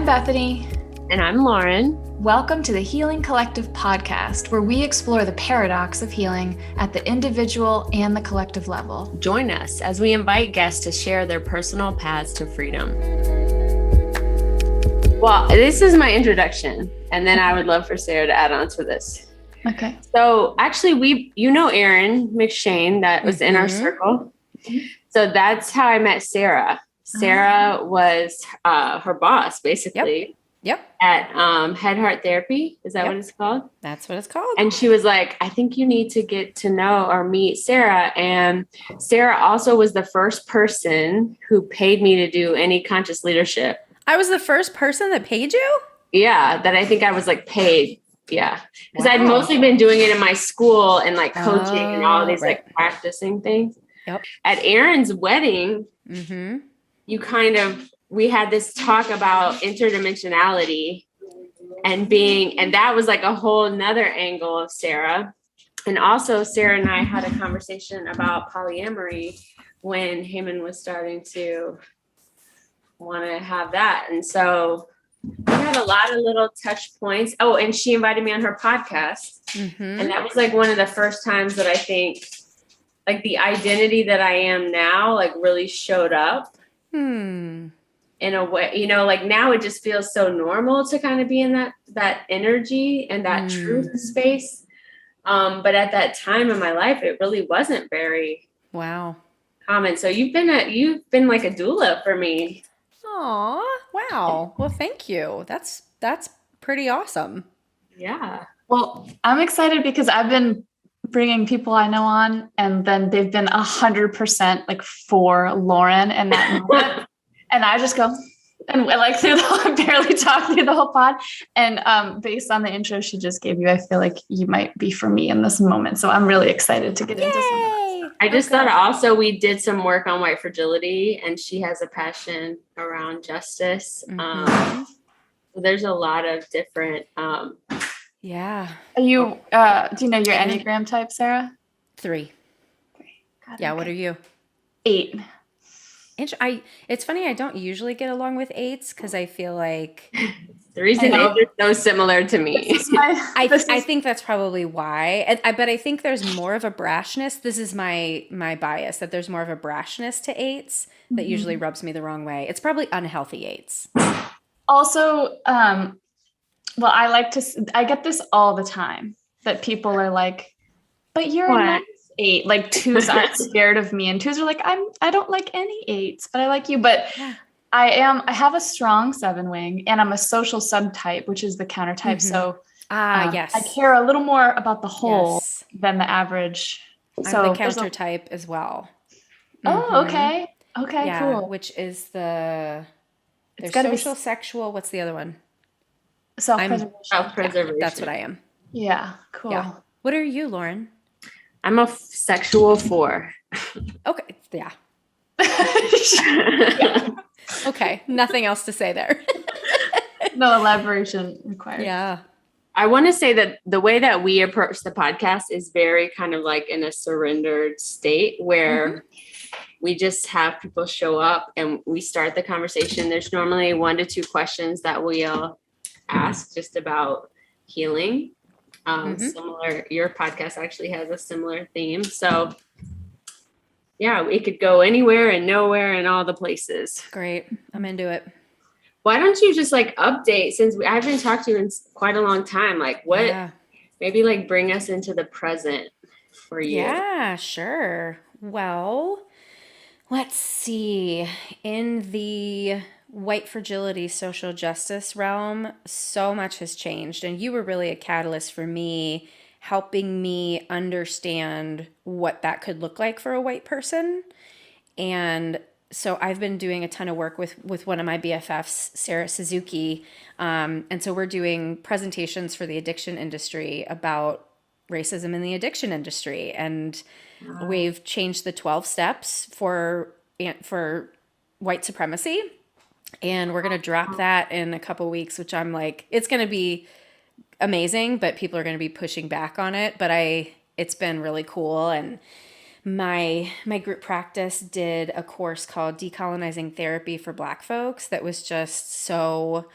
I'm Bethany. And I'm Lauryn. Welcome to the Healing Collective podcast, where we explore the paradox of healing at the individual and the collective level. Join us as we invite guests to share their personal paths to freedom. Well, this is my introduction, and then I would love for Sarah to add on to this. Okay. So actually, Erin McShane, that was in our circle. So that's how I met Sarah. Sarah was her boss, basically. Yep. At Head Heart Therapy. Is that what it's called? That's what it's called. And she was like, I think you need to get to know or meet Sarah. And Sarah also was the first person who paid me to do any conscious leadership. I was the first person that paid you? Yeah, that I think I was like paid. Yeah. Because I'd mostly been doing it in my school and like coaching and all these like practicing things. Yep. At Erin's wedding, we had this talk about interdimensionality and that was like a whole nother angle of Sarah. And also Sarah and I had a conversation about polyamory when Heyman was starting to want to have that. And so we had a lot of little touch points. Oh, and she invited me on her podcast. And that was like one of the first times that I think like the identity that I am now, like really showed up. In a way, like now it just feels so normal to kind of be in that energy and that truth space. But at that time in my life, it really wasn't very common. So you've been like a doula for me. Aw, wow. Well, thank you. That's pretty awesome. Yeah. Well, I'm excited because I've been bringing people I know on, and then they've been 100% like for Lauryn and that moment. And I just go, and like I'm barely talking through the whole pod. And based on the intro she just gave you, I feel like you might be for me in this moment. So I'm really excited to get into some of that stuff. I just thought also we did some work on white fragility, and she has a passion around justice. So there's a lot of different. Are you? Do you know your Enneagram type, Sarah? 3. God, yeah. Okay. What are you? 8. It's funny. I don't usually get along with 8s because I feel like the reason 8s are so similar to me. I think that's probably why. But I think there's more of a brashness. This is my bias, that there's more of a brashness to 8s that usually rubs me the wrong way. It's probably unhealthy 8s. Also, well, I get this all the time that people are like, but you're a nice 8. Like 2s aren't scared of me, and 2s are like, I don't like any 8s, but I like you. But I have a strong 7 wing, and I'm a social subtype, which is the counter type. So yes, I care a little more about the whole than the average. So I'm the counter type as well. Oh, okay. Okay, cool. Which is there's social, sexual. What's the other one? Self-preservation. Self-preservation. That's what I am. Yeah, cool. Yeah. What are you, Lauryn? I'm a sexual 4. Okay. Yeah. Okay. Nothing else to say there. No elaboration required. Yeah. I want to say that the way that we approach the podcast is very kind of like in a surrendered state where we just have people show up and we start the conversation. There's normally 1 to 2 questions that we'll ask just about healing. Similar, your podcast actually has a similar theme. So yeah, it could go anywhere and nowhere and all the places. Great. I'm into it. Why don't you just like update, since I haven't talked to you in quite a long time, like maybe like bring us into the present for you. Yeah, sure. Well, let's see. In the white fragility social justice realm, so much has changed, and you were really a catalyst for me, helping me understand what that could look like for a white person. And so I've been doing a ton of work with one of my BFFs, Sarah Suzuki, and so we're doing presentations for the addiction industry about racism in the addiction industry, and we've changed the 12 steps for white supremacy. And we're going to drop that in a couple weeks, which I'm like, it's going to be amazing, but people are going to be pushing back on it. But it's been really cool. And my group practice did a course called Decolonizing Therapy for Black Folks that was just so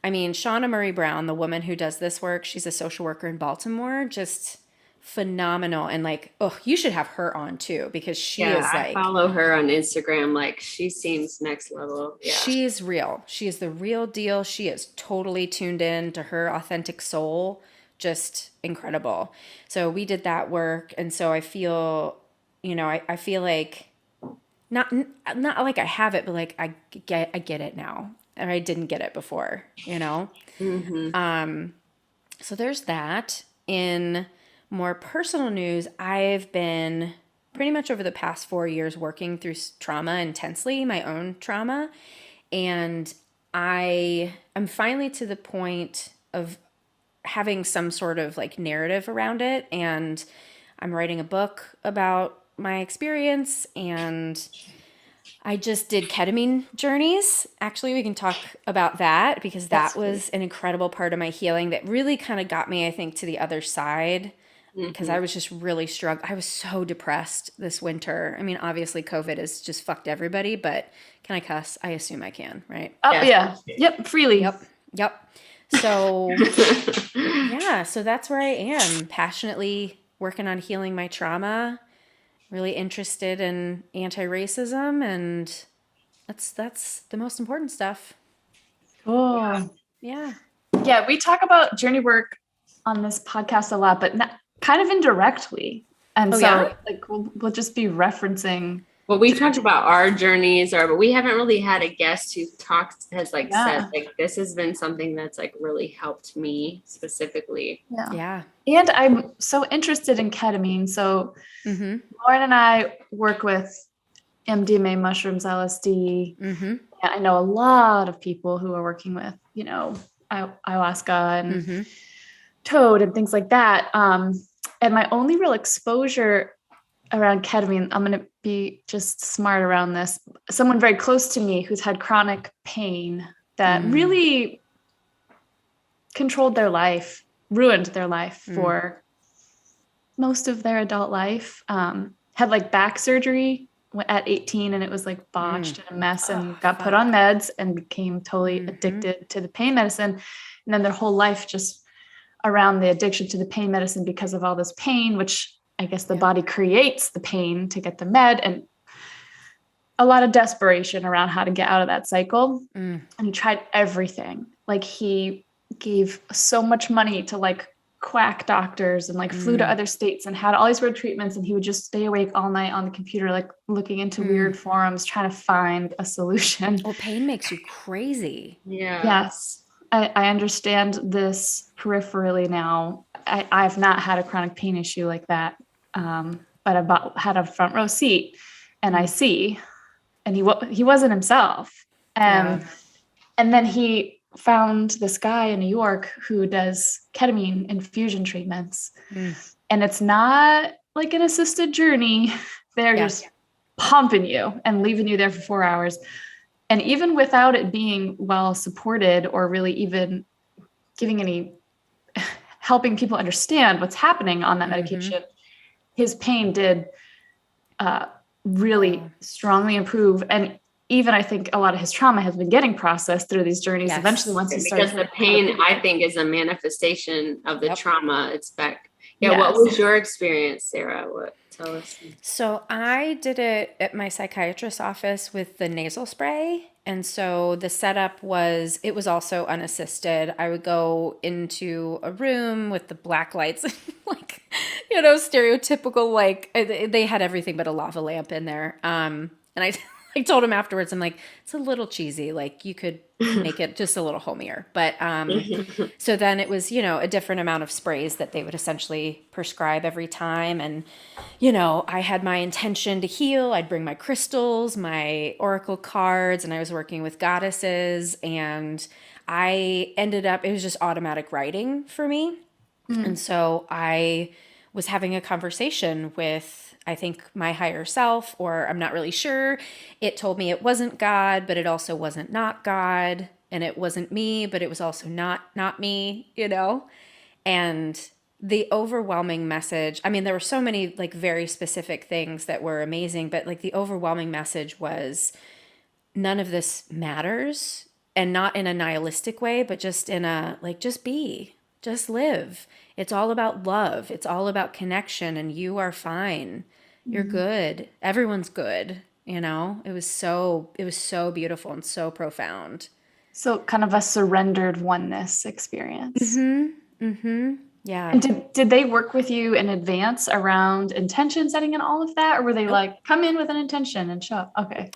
I mean, Shauna Murray Brown, the woman who does this work, she's a social worker in Baltimore, just phenomenal. And like, oh, you should have her on too, because she is I like, follow her on Instagram. Like, she seems next level. Yeah. she's real. She is the real deal. She is totally tuned in to her authentic soul. Just incredible. So we did that work. And so I feel, I feel like not like I have it, but like I get it now. Or I didn't get it before, So there's that. In more personal news, I've been pretty much over the past 4 years working through trauma intensely, my own trauma. And I'm finally to the point of having some sort of like narrative around it. And I'm writing a book about my experience, and I just did ketamine journeys. Actually, we can talk about that, because that was an incredible part of my healing that really kind of got me, I think, to the other side, because I was just really struggling. I was so depressed this winter. I mean, obviously COVID has just fucked everybody, but can I cuss? I assume I can, right? Oh, yeah. Yep. Freely. Yep. So yeah, so that's where I am, passionately working on healing my trauma, really interested in anti-racism, and that's the most important stuff. Cool. Yeah. Yeah. We talk about journey work on this podcast a lot, but kind of indirectly. And like we'll just be referencing. Well, we talked about our journeys, but we haven't really had a guest who has like said like this has been something that's like really helped me specifically. Yeah. And I'm so interested in ketamine. So Lauryn and I work with MDMA, mushrooms, LSD. And I know a lot of people who are working with, ayahuasca and toad and things like that. And my only real exposure around ketamine, I'm going to be just smart around this. Someone very close to me who's had chronic pain that really controlled their life, ruined their life for most of their adult life, had like back surgery at 18, and it was like botched and a mess, and got put on meds and became totally addicted to the pain medicine. And then their whole life just around the addiction to the pain medicine because of all this pain, which I guess the body creates the pain to get the med, and a lot of desperation around how to get out of that cycle. And he tried everything. Like he gave so much money to like quack doctors and like flew to other states and had all these weird treatments. And he would just stay awake all night on the computer, like looking into weird forums, trying to find a solution. Well, pain makes you crazy. Yeah. Yes. I understand this peripherally now. I've not had a chronic pain issue like that. But I've had a front row seat, and I see, and he wasn't himself. And then he found this guy in New York who does ketamine infusion treatments. And it's not like an assisted journey. They're just pumping you and leaving you there for 4 hours. And even without it being well supported or really even giving any helping people understand what's happening on that medication, his pain did really strongly improve. And even I think a lot of his trauma has been getting processed through these journeys. Eventually, once he started, because the pain, I think, is a manifestation of the trauma. It's back. Yeah. What was your experience, Sarah? Tell us. So I did it at my psychiatrist's office with the nasal spray. And so the setup was, it was also unassisted. I would go into a room with the black lights, like, stereotypical, like they had everything but a lava lamp in there. And I told him afterwards, I'm like, it's a little cheesy. Like you could make it just a little homier. But so then it was, a different amount of sprays that they would essentially prescribe every time. And, I had my intention to heal. I'd bring my crystals, my oracle cards, and I was working with goddesses. And I ended up, it was just automatic writing for me. And so I was having a conversation with, I think, my higher self, or I'm not really sure. It told me it wasn't God, but it also wasn't not God. And it wasn't me, but it was also not me, And the overwhelming message, I mean, there were so many like very specific things that were amazing, but like the overwhelming message was none of this matters. and not in a nihilistic way, but just in a like, just be, just live. It's all about love. It's all about connection, and you are fine. You're Mhm. good. Everyone's good. It was so beautiful and so profound. So kind of a surrendered oneness experience. Yeah. And did they work with you in advance around intention setting and all of that? Or were they Nope. like, come in with an intention and show up? Okay.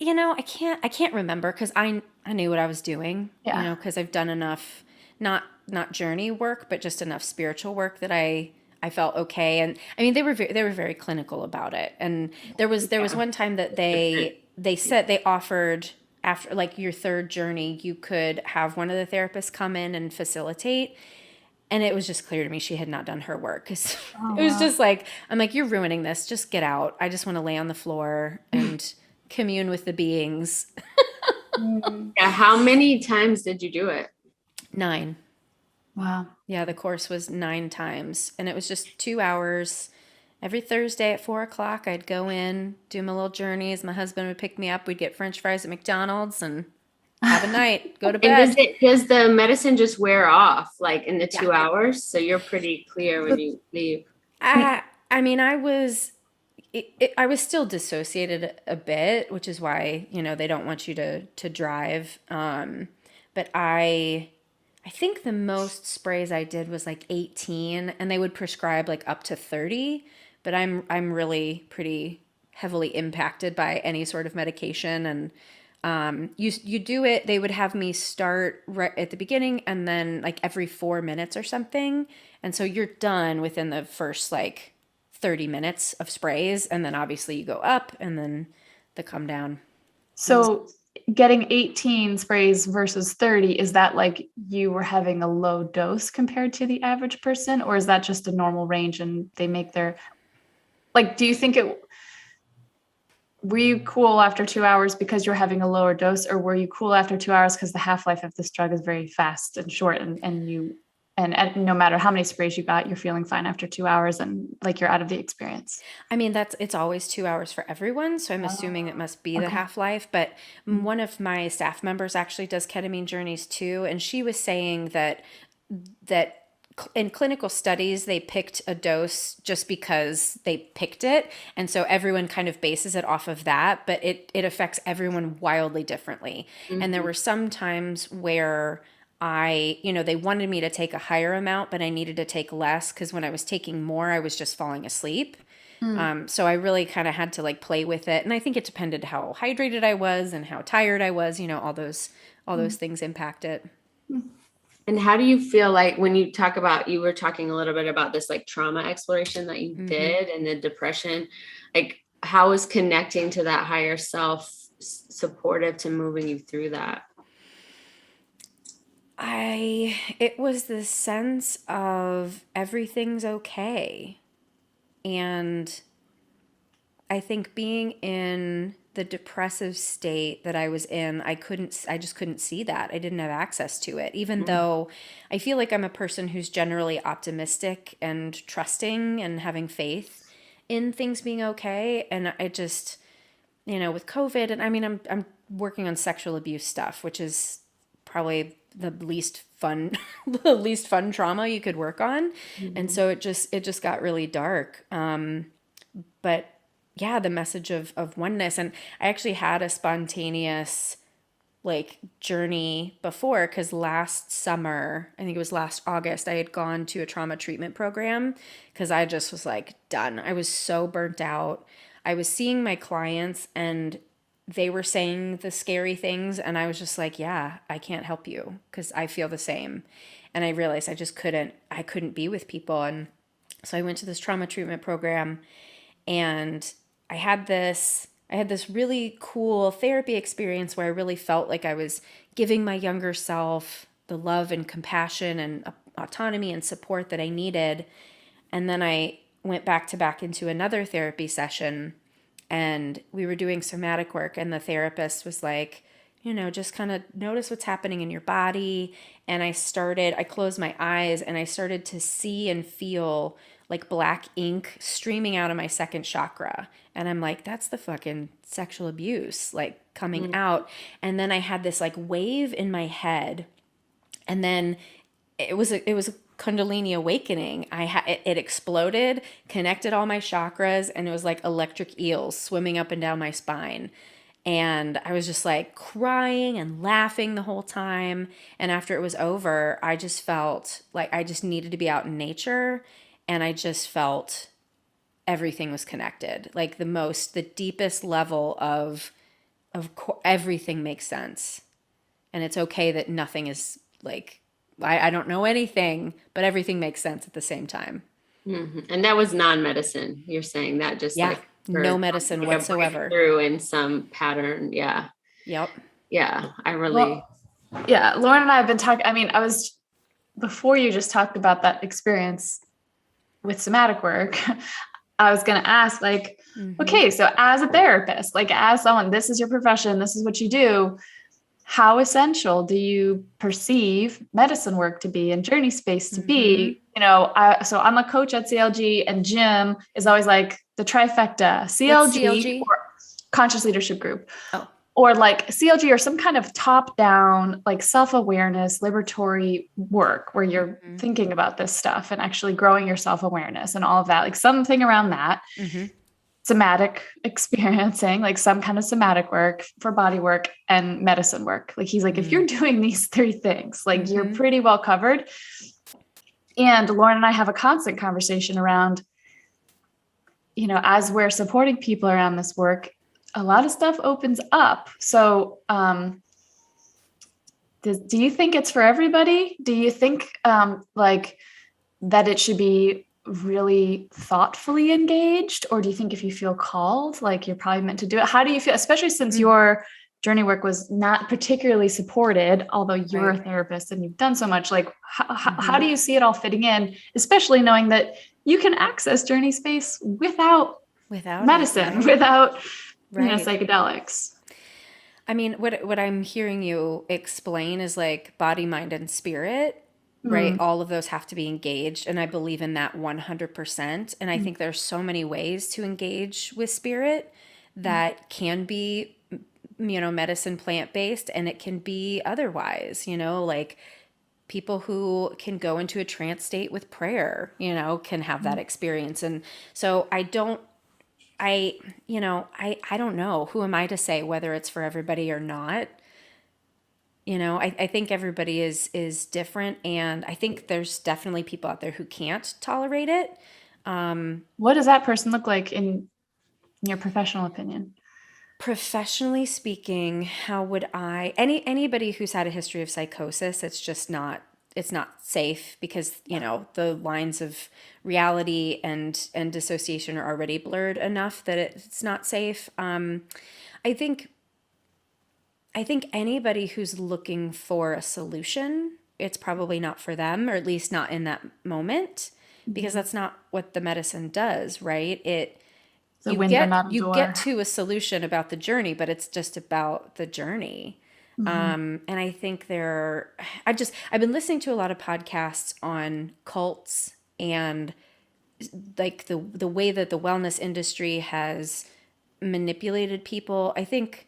I can't remember because I knew what I was doing, Yeah. because I've done enough, not journey work, but just enough spiritual work that I felt okay. And I mean, they were very clinical about it. And there was Yeah. one time that they said they offered, after like your third journey, you could have one of the therapists come in and facilitate. And it was just clear to me she had not done her work, because Oh, it was wow. just like, I'm like, you're ruining this. Just get out. I just want to lay on the floor and commune with the beings. Mm. Yeah. How many times did you do it? 9. Wow. Yeah, the course was 9 times. And it was just 2 hours. Every Thursday at 4 o'clock, I'd go in, do my little journeys. My husband would pick me up. We'd get French fries at McDonald's and have a night, go to And bed. does the medicine just wear off like in the Yeah. 2 hours? So you're pretty clear when you leave. I mean, I was still dissociated a bit, which is why, they don't want you to drive. But I think the most sprays I did was like 18, and they would prescribe like up to 30, but I'm really pretty heavily impacted by any sort of medication. And you do it, they would have me start right at the beginning and then like every 4 minutes or something. And so you're done within the first like 30 minutes of sprays, and then obviously you go up and then the come down. So getting 18 sprays versus 30, is that like you were having a low dose compared to the average person? Or is that just a normal range and they make their, like, do you think were you cool after 2 hours because you're having a lower dose, or were you cool after 2 hours because the half-life of this drug is very fast and short, and no matter how many sprays you got, you're feeling fine after 2 hours and like you're out of the experience? I mean, it's always 2 hours for everyone, so I'm assuming it must be the Okay. half-life. But one of my staff members actually does ketamine journeys too, and she was saying that in clinical studies they picked a dose just because they picked it, and so everyone kind of bases it off of that, but it affects everyone wildly differently. And there were some times where they wanted me to take a higher amount, but I needed to take less because when I was taking more, I was just falling asleep. So I really kind of had to like play with it. And I think it depended how hydrated I was and how tired I was, all those things impact it. And how do you feel like when you talk about, you were talking a little bit about this like trauma exploration that you did and the depression, like how is connecting to that higher self supportive to moving you through that? It was the sense of everything's okay. And I think being in the depressive state that I was in, I just couldn't see that. I didn't have access to it, even though I feel like I'm a person who's generally optimistic and trusting and having faith in things being okay. And I just, with COVID, and I mean, I'm working on sexual abuse stuff, which is probably the least fun the least fun trauma you could work on. And so it just got really dark. But yeah, the message of oneness. And I actually had a spontaneous like journey before, because last summer, I think it was last August, I had gone to a trauma treatment program because I just was like done. I was so burnt out. I was seeing my clients and they were saying the scary things, and I was just like, yeah, I can't help you because I feel the same. And I realized I couldn't be with people. And so I went to this trauma treatment program, and I had this really cool therapy experience where I really felt like I was giving my younger self the love and compassion and autonomy and support that I needed. And then I went back to back into another therapy session, and we were doing somatic work, and the therapist was like, just kind of notice what's happening in your body. And I closed my eyes and I started to see and feel like black ink streaming out of my second chakra. And I'm like, that's the fucking sexual abuse, like coming out. And then I had this like wave in my head. And then it was a Kundalini awakening. It exploded, connected all my chakras, and it was like electric eels swimming up and down my spine. And I was just like crying and laughing the whole time. And after it was over, I just felt like I just needed to be out in nature. And I just felt everything was connected. Like the deepest level of everything makes sense. And it's okay that nothing is like, I don't know anything, but everything makes sense at the same time. Mm-hmm. And that was non-medicine. You're saying that just like no medicine whatsoever. Through in some pattern. Yeah. Yep. Yeah. I really. Yeah. Lauryn and I have been talking. I mean, before you just talked about that experience with somatic work, I was going to ask like, okay, so as a therapist, like as someone, this is your profession, this is what you do. How essential do you perceive medicine work to be and journey space to be? You know, so I'm a coach at CLG, and Jim is always like the trifecta, CLG? Or Conscious Leadership Group, or like CLG or some kind of top down, like self-awareness, liberatory work where you're thinking about this stuff and actually growing your self-awareness and all of that, like something around that. Somatic experiencing, like some kind of somatic work for body work and medicine work. Like he's like, if you're doing these three things, like you're pretty well covered. And Lauryn and I have a constant conversation around, you know, as we're supporting people around this work, a lot of stuff opens up. So, do you think it's for everybody? Do you think, like that it should be really thoughtfully engaged, or do you think if you feel called, like you're probably meant to do it? How do you feel, especially since your journey work was not particularly supported, although you're a therapist and you've done so much, like how do you see it all fitting in, especially knowing that you can access journey space without medicine, without you know, psychedelics? I mean, what I'm hearing you explain is like body, mind, and spirit. Right. All of those have to be engaged. And I believe in that 100%. And I think there's so many ways to engage with spirit that can be, you know, medicine plant-based, and it can be otherwise, you know, like people who can go into a trance state with prayer, you know, can have that experience. And so I don't know. Who am I to say whether it's for everybody or not? You know, I think everybody is different, and I think there's definitely people out there who can't tolerate it. What does that person look like in your professional opinion? Professionally speaking, how would anybody who's had a history of psychosis, it's not safe because, you know, the lines of reality and dissociation are already blurred enough that it's not safe. I think anybody who's looking for a solution, it's probably not for them, or at least not in that moment, because that's not what the medicine does, right? You get to a solution about the journey, but it's just about the journey. And I think I've been listening to a lot of podcasts on cults and like the way that the wellness industry has manipulated people. I think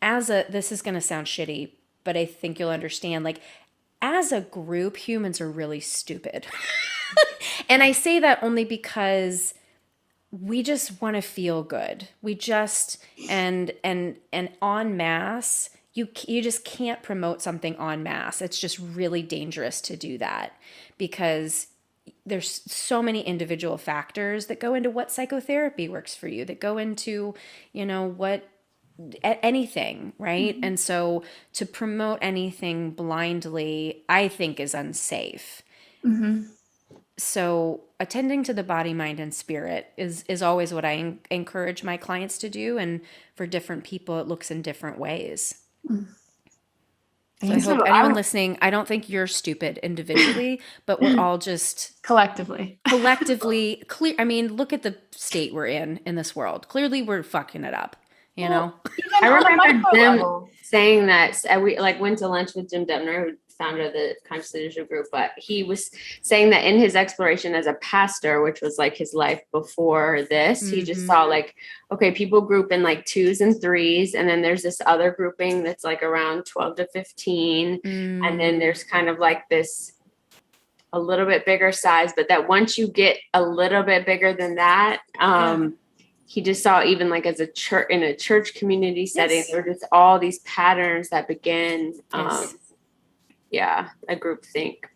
this is going to sound shitty, but I think you'll understand, like as a group, humans are really stupid. And I say that only because we just want to feel good. We just, and en masse, you just can't promote something en masse. It's just really dangerous to do that because there's so many individual factors that go into what psychotherapy works for you, that go into, you know, what anything, right? And so to promote anything blindly, I think is unsafe. So attending to the body, mind, and spirit is always what I encourage my clients to do. And for different people, it looks in different ways. So I hope anyone listening, I don't think you're stupid individually, but we're all just collectively clear. I mean, look at the state we're in this world. Clearly we're fucking it up. You know, I remember Jim saying that we like went to lunch with Jim Debner, who founder of the Conscious Leadership Group, but he was saying that in his exploration as a pastor, which was like his life before this, he just saw like, okay, people group in like 2s and 3s. And then there's this other grouping that's like around 12 to 15. And then there's kind of like this a little bit bigger size, but that once you get a little bit bigger than that, he just saw even like as a church in a church community setting, there were just all these patterns that begin, a group think.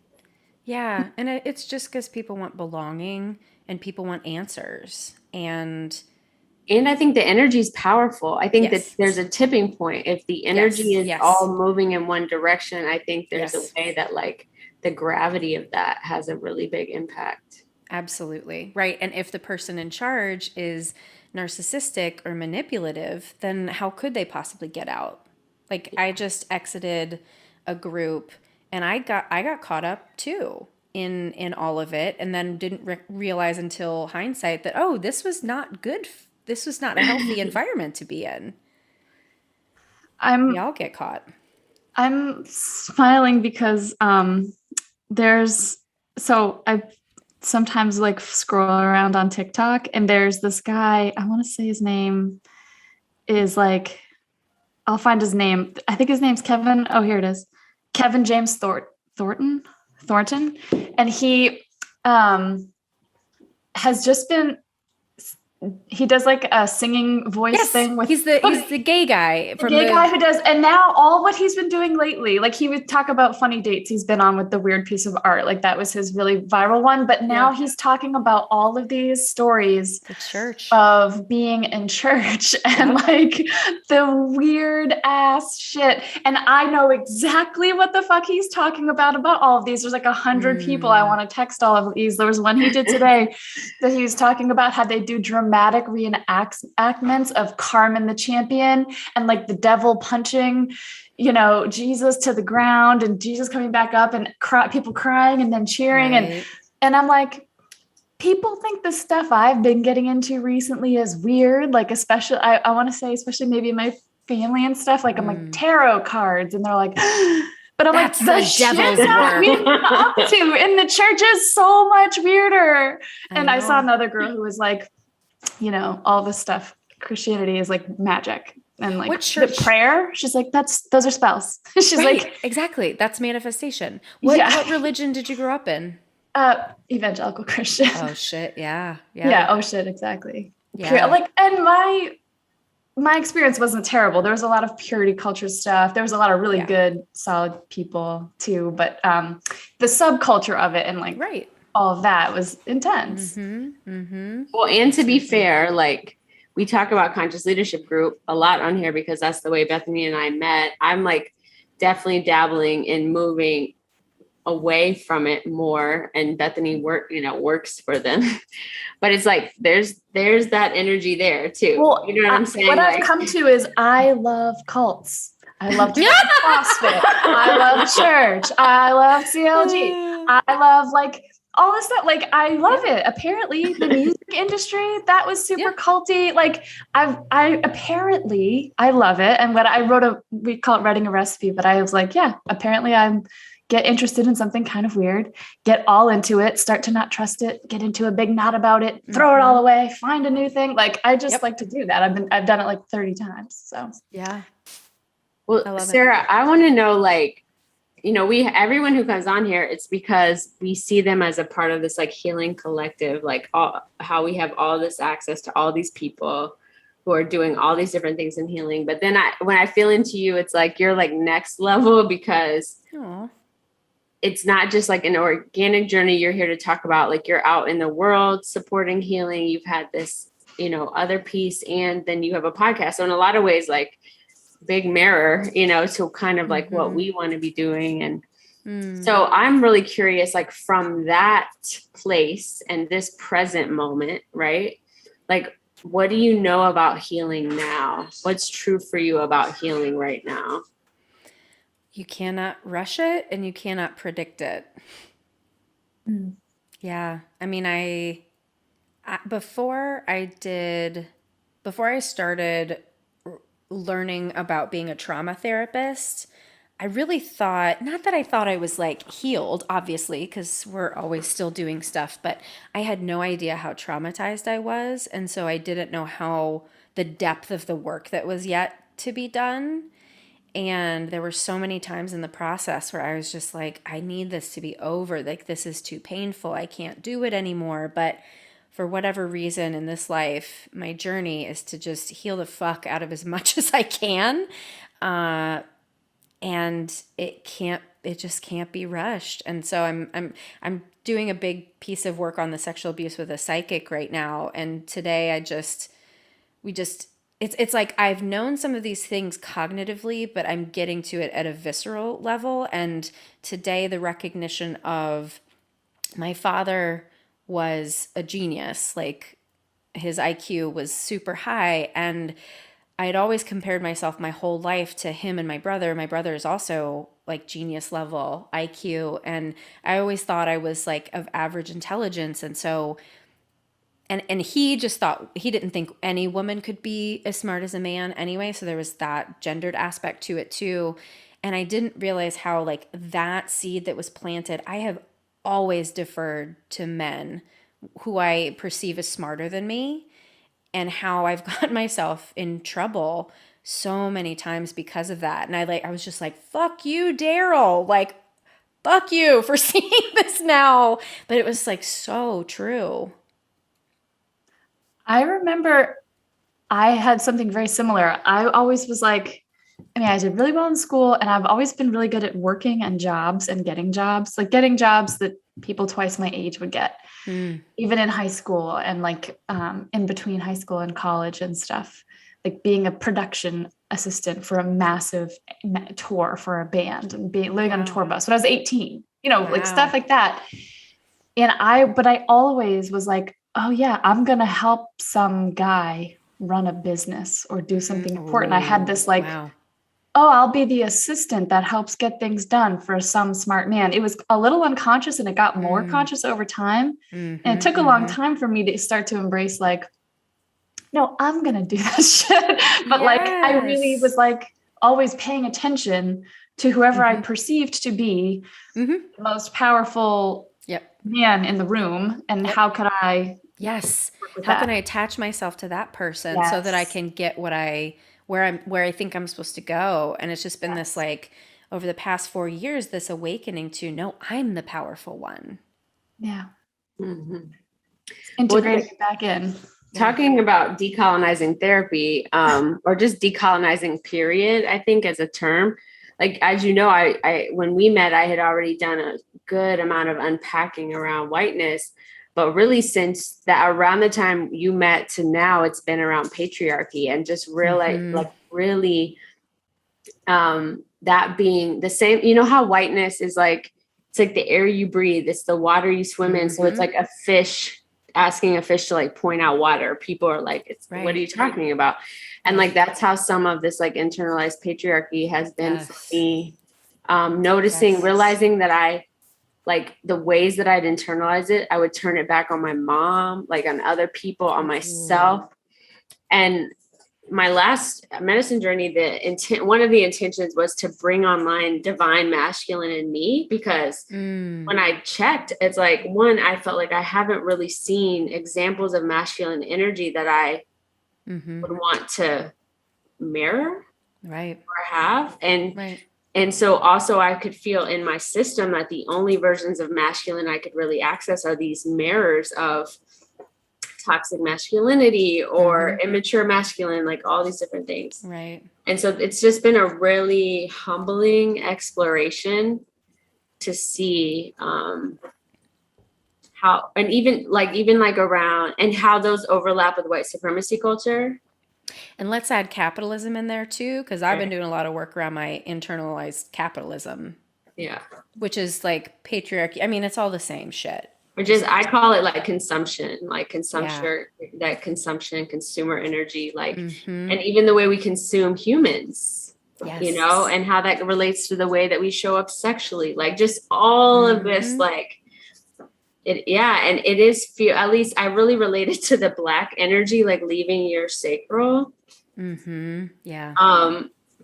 Yeah. And it's just because people want belonging and people want answers. And I think the energy is powerful. I think that there's a tipping point. If the energy is all moving in one direction, I think there's a way that like the gravity of that has a really big impact. Absolutely. Right. And if the person in charge is narcissistic or manipulative, then how could they possibly get out? Like I just exited a group and I got caught up too in all of it, and then didn't realize until hindsight that, oh, this was not good. This was not a healthy environment to be in. We all get caught. I'm smiling because I sometimes like scroll around on TikTok and there's this guy, I want to say his name is like, I'll find his name. I think his name's Kevin. Oh, here it is. Kevin James Thornton. And he has just been, he does like a singing voice thing with he's the gay guy guy who does, and now all what he's been doing lately, like he would talk about funny dates he's been on with the weird piece of art, like that was his really viral one, but now he's talking about all of these stories the church of being in church and like the weird ass shit, and I know exactly what the fuck he's talking about all of these. There's like 100 people I want to text all of these. There was one he did today that he was talking about how they do dramatic reenactments of Carmen the Champion and like the devil punching, Jesus to the ground and Jesus coming back up and people crying and then cheering. And I'm like, people think the stuff I've been getting into recently is weird. Like, especially, I want to say, especially maybe my family and stuff, like I'm like tarot cards and they're like, but I'm that's like, the devil's work we've been up to in the church is so much weirder. And I saw another girl who was like, all this stuff, Christianity is like magic. And like the prayer, she's like, those are spells. She's like, exactly. That's manifestation. What religion did you grow up in? Evangelical Christian. Oh shit. Yeah. Oh shit. Exactly. Yeah. Like, and my experience wasn't terrible. There was a lot of purity culture stuff. There was a lot of really good, solid people too. But the subculture of it and like all of that was intense. Well, and to be fair, like we talk about Conscious Leadership Group a lot on here because that's the way Bethany and I met. I'm like definitely dabbling in moving away from it more, and Bethany works for them. But it's like there's that energy there too. Well, you know what I'm saying? What I've come to is I love cults. I love CrossFit. I love church. I love CLG. I love like all this stuff. Like I love it. Apparently the music industry, that was super culty. Like I apparently I love it. And what we call it writing a recipe, but I was like, apparently I'm get interested in something kind of weird, get all into it, start to not trust it, get into a big knot about it, throw it all away, find a new thing. Like I just like to do that. I've done it like 30 times. So yeah. Well, Sarah, I want to know, like, everyone who comes on here, it's because we see them as a part of this like healing collective, like how we have all this access to all these people who are doing all these different things in healing. But then when I feel into you, it's like you're like next level because it's not just like an organic journey you're here to talk about. Like you're out in the world supporting healing. You've had this, other piece, and then you have a podcast. So in a lot of ways, like big mirror, to kind of like what we want to be doing. And so I'm really curious, like from that place and this present moment, right? Like, what do you know about healing now? What's true for you about healing right now? You cannot rush it and you cannot predict it. Yeah. I mean, before I started learning about being a trauma therapist, I really thought, not that I thought I was like healed, obviously, because we're always still doing stuff, but I had no idea how traumatized I was. And so I didn't know how the depth of the work that was yet to be done. And there were so many times in the process where I was just like, I need this to be over. Like, this is too painful. I can't do it anymore. But for whatever reason in this life, my journey is to just heal the fuck out of as much as I can. And it just can't be rushed. And so I'm doing a big piece of work on the sexual abuse with a psychic right now. And today it's like I've known some of these things cognitively, but I'm getting to it at a visceral level. And today the recognition of my father was a genius. Like, his IQ was super high, and I had always compared myself my whole life to him and my brother. My brother is also like genius level IQ, and I always thought I was like of average intelligence. And so, and he just thought, he didn't think any woman could be as smart as a man anyway. So there was that gendered aspect to it too. And I didn't realize how like that seed that was planted, I have always deferred to men who I perceive as smarter than me, and how I've gotten myself in trouble so many times because of that. And I was just like, fuck you, Daryl. Like, fuck you for seeing this now. But it was like so true. I remember I had something very similar. I always was like, I mean, I did really well in school, and I've always been really good at working and jobs and getting jobs that people twice my age would get, even in high school and like in between high school and college and stuff, like being a production assistant for a massive tour for a band and living on a tour bus when I was 18, like stuff like that. But I always was like, oh yeah, I'm going to help some guy run a business or do something important. I had this like, oh, I'll be the assistant that helps get things done for some smart man. It was a little unconscious, and it got more conscious over time. And it took a long time for me to start to embrace like, no, I'm going to do that shit. But like, I really was like always paying attention to whoever I perceived to be the most powerful man in the room. And how could I? Yes. How can I attach myself to that person so that I can get where I think I'm supposed to go? And it's just been this like over the past 4 years, this awakening to no, I'm the powerful one. Yeah. Integrating it back in. Talking about decolonizing therapy, or just decolonizing period, I think as a term, like, as you know, I when we met, I had already done a good amount of unpacking around whiteness. But really, since that, around the time you met to now, it's been around patriarchy and just really that being the same. You know how whiteness is like, it's like the air you breathe, it's the water you swim in. So it's like a fish asking a fish to like point out water. People are like, what are you talking about? And like, that's how some of this like internalized patriarchy has been for me. Noticing, realizing that like the ways that I'd internalize it, I would turn it back on my mom, like on other people, on myself. And my last medicine journey, one of the intentions was to bring online divine masculine in me, because when I checked, it's like, one, I felt like I haven't really seen examples of masculine energy that I would want to mirror or have. And so also I could feel in my system that the only versions of masculine I could really access are these mirrors of toxic masculinity or immature masculine, like all these different things. Right. And so it's just been a really humbling exploration to see how, and even like around, and how those overlap with white supremacy culture. And let's add capitalism in there too, because I've been doing a lot of work around my internalized capitalism. Yeah. Which is like patriarchy. I mean, it's all the same shit. Which is, I call it like consumption, that consumption, consumer energy, like, and even the way we consume humans, and how that relates to the way that we show up sexually, like just all of this, like it. Yeah. And it is at least I really related to the Black energy, like leaving your sacral. Yeah.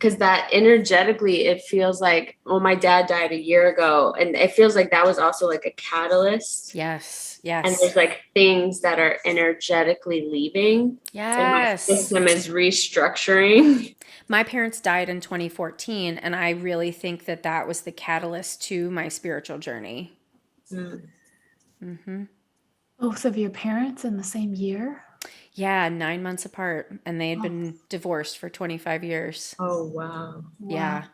because that energetically, it feels like, well, my dad died a year ago, and it feels like that was also like a catalyst. Yes. And there's like things that are energetically leaving. Yes. And my system is restructuring. My parents died in 2014, and I really think that that was the catalyst to my spiritual journey. Both of your parents in the same year? Yeah, 9 months apart, and they had been divorced for 25 years. Oh, wow. Yeah.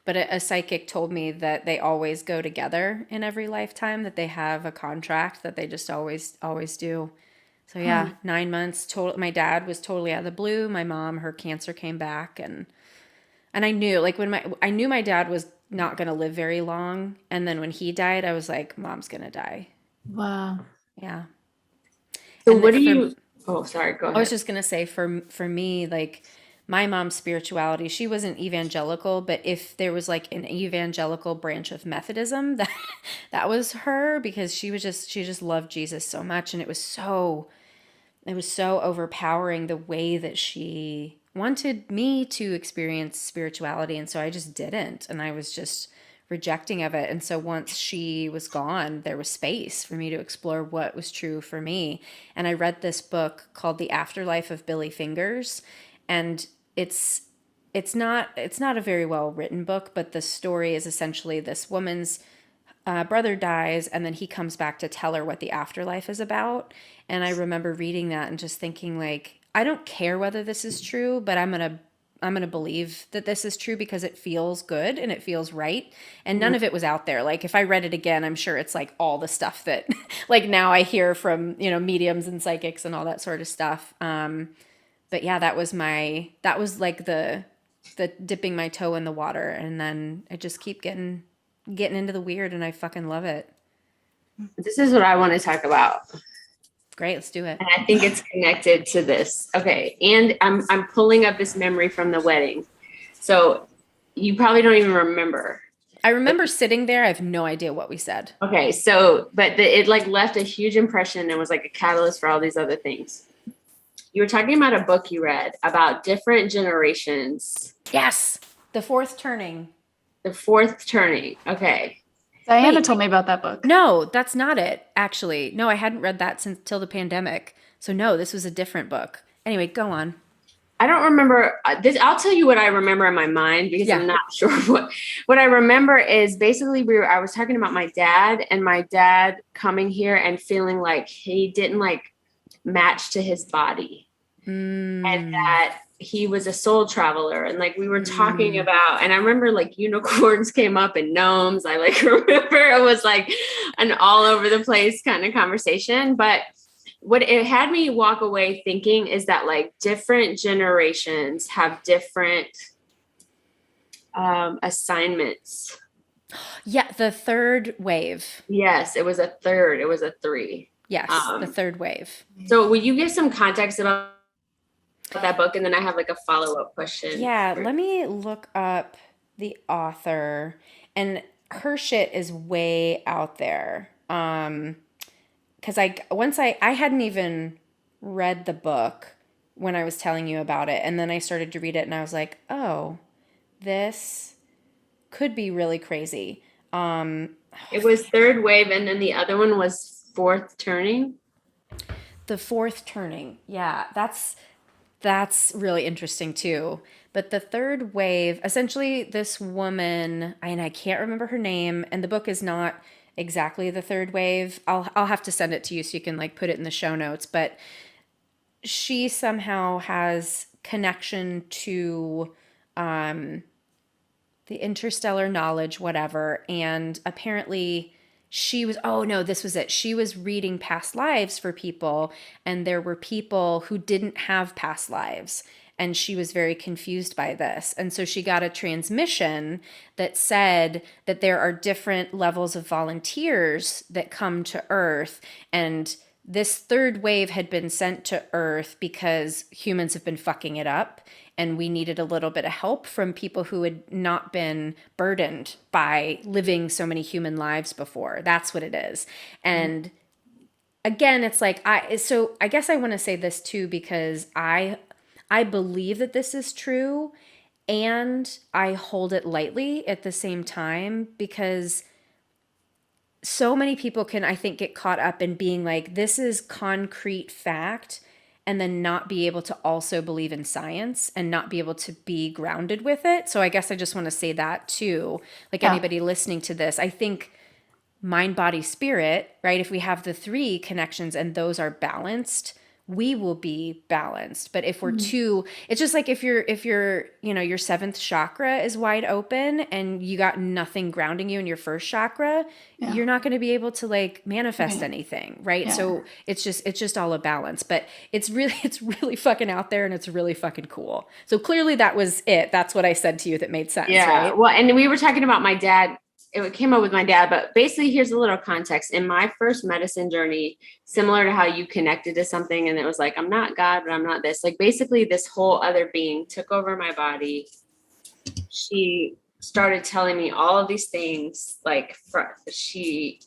But a psychic told me that they always go together in every lifetime, that they have a contract that they just always do. So yeah, 9 months. Total. My dad was totally out of the blue. My mom, her cancer came back, and I knew, like, I knew my dad was not going to live very long, and then when he died, I was like, Mom's going to die. Wow. Yeah. So And what do you? Oh, sorry. Go ahead. I was just gonna say, for me, like, my mom's spirituality, she wasn't evangelical, but if there was like an evangelical branch of Methodism, that was her, because she just loved Jesus so much, and it was so overpowering the way that she wanted me to experience spirituality, and so I just didn't, and I was just rejecting of it. And so once she was gone, there was space for me to explore what was true for me. And I read this book called The Afterlife of Billy Fingers, and it's not a very well written book, but the story is essentially this woman's brother dies, and then he comes back to tell her what the afterlife is about. And I remember reading that and just thinking, like, I don't care whether this is true, but I'm gonna believe that this is true because it feels good and it feels right. And none of it was out there. Like, if I read it again, I'm sure it's like all the stuff that like now I hear from, mediums and psychics and all that sort of stuff. But yeah, that was like the dipping my toe in the water, and then I just keep getting into the weird, and I fucking love it. This is what I want to talk about. Great, let's do it. And I think it's connected to this. Okay. And I'm pulling up this memory from the wedding. So you probably don't even remember. I remember sitting there. I have no idea what we said. Okay. So, but it like left a huge impression and was like a catalyst for all these other things. You were talking about a book you read about different generations. Yes. The Fourth Turning. The Fourth Turning. Okay. Diana told me about that book. No, that's not it, actually. No, I hadn't read that since till the pandemic. So no, this was a different book. Anyway, go on. I don't remember this. I'll tell you what I remember in my mind, because I'm not sure what I remember is basically I was talking about my dad, and my dad coming here and feeling like he didn't like match to his body, and that he was a soul traveler. And like we were talking about, and I remember like unicorns came up and gnomes. I like remember it was like an all over the place kind of conversation. But what it had me walk away thinking is that like different generations have different assignments. Yeah, the third wave. Yes, it was a third. It was a 3. Yes, the third wave. So will you give some context about that book, and then I have like a follow-up question? Yeah, let me look up the author, and her shit is way out there. Because I hadn't even read the book when I was telling you about it, and then I started to read it, and I was like, oh, this could be really crazy. It was third wave, and then the other one was Fourth Turning. The Fourth Turning, yeah, that's really interesting too. But the third wave, essentially, this woman, and I can't remember her name, and the book is not exactly the third wave. I'll have to send it to you so you can like put it in the show notes. But she somehow has connection to the interstellar knowledge, whatever. And apparently this was it. She was reading past lives for people, and there were people who didn't have past lives. And she was very confused by this. And so she got a transmission that said that there are different levels of volunteers that come to Earth. And this third wave had been sent to Earth because humans have been fucking it up. And we needed a little bit of help from people who had not been burdened by living so many human lives before. That's what it is. And again, it's like, I guess I want to say this too, because I believe that this is true, and I hold it lightly at the same time, because so many people can, I think, get caught up in being like, this is concrete fact, and then not be able to also believe in science and not be able to be grounded with it. So I guess I just want to say that too. Like Yeah. anybody listening to this, I think mind, body, spirit, right? If we have the three connections and those are balanced, we will be balanced. But if we're too, it's just like if you're, your seventh chakra is wide open and you got nothing grounding you in your first chakra, Yeah. you're not going to be able to like manifest Right. anything, right? Yeah. So it's just all a balance. But it's really fucking out there, and it's really fucking cool. So clearly that was it. That's what I said to you that made sense, Yeah. right? Well, and we were talking about my dad. It came up with my dad, but basically here's a little context. In my first medicine journey, similar to how you connected to something and it was like, I'm not God, but I'm not this. Like basically this whole other being took over my body. She started telling me all of these things, like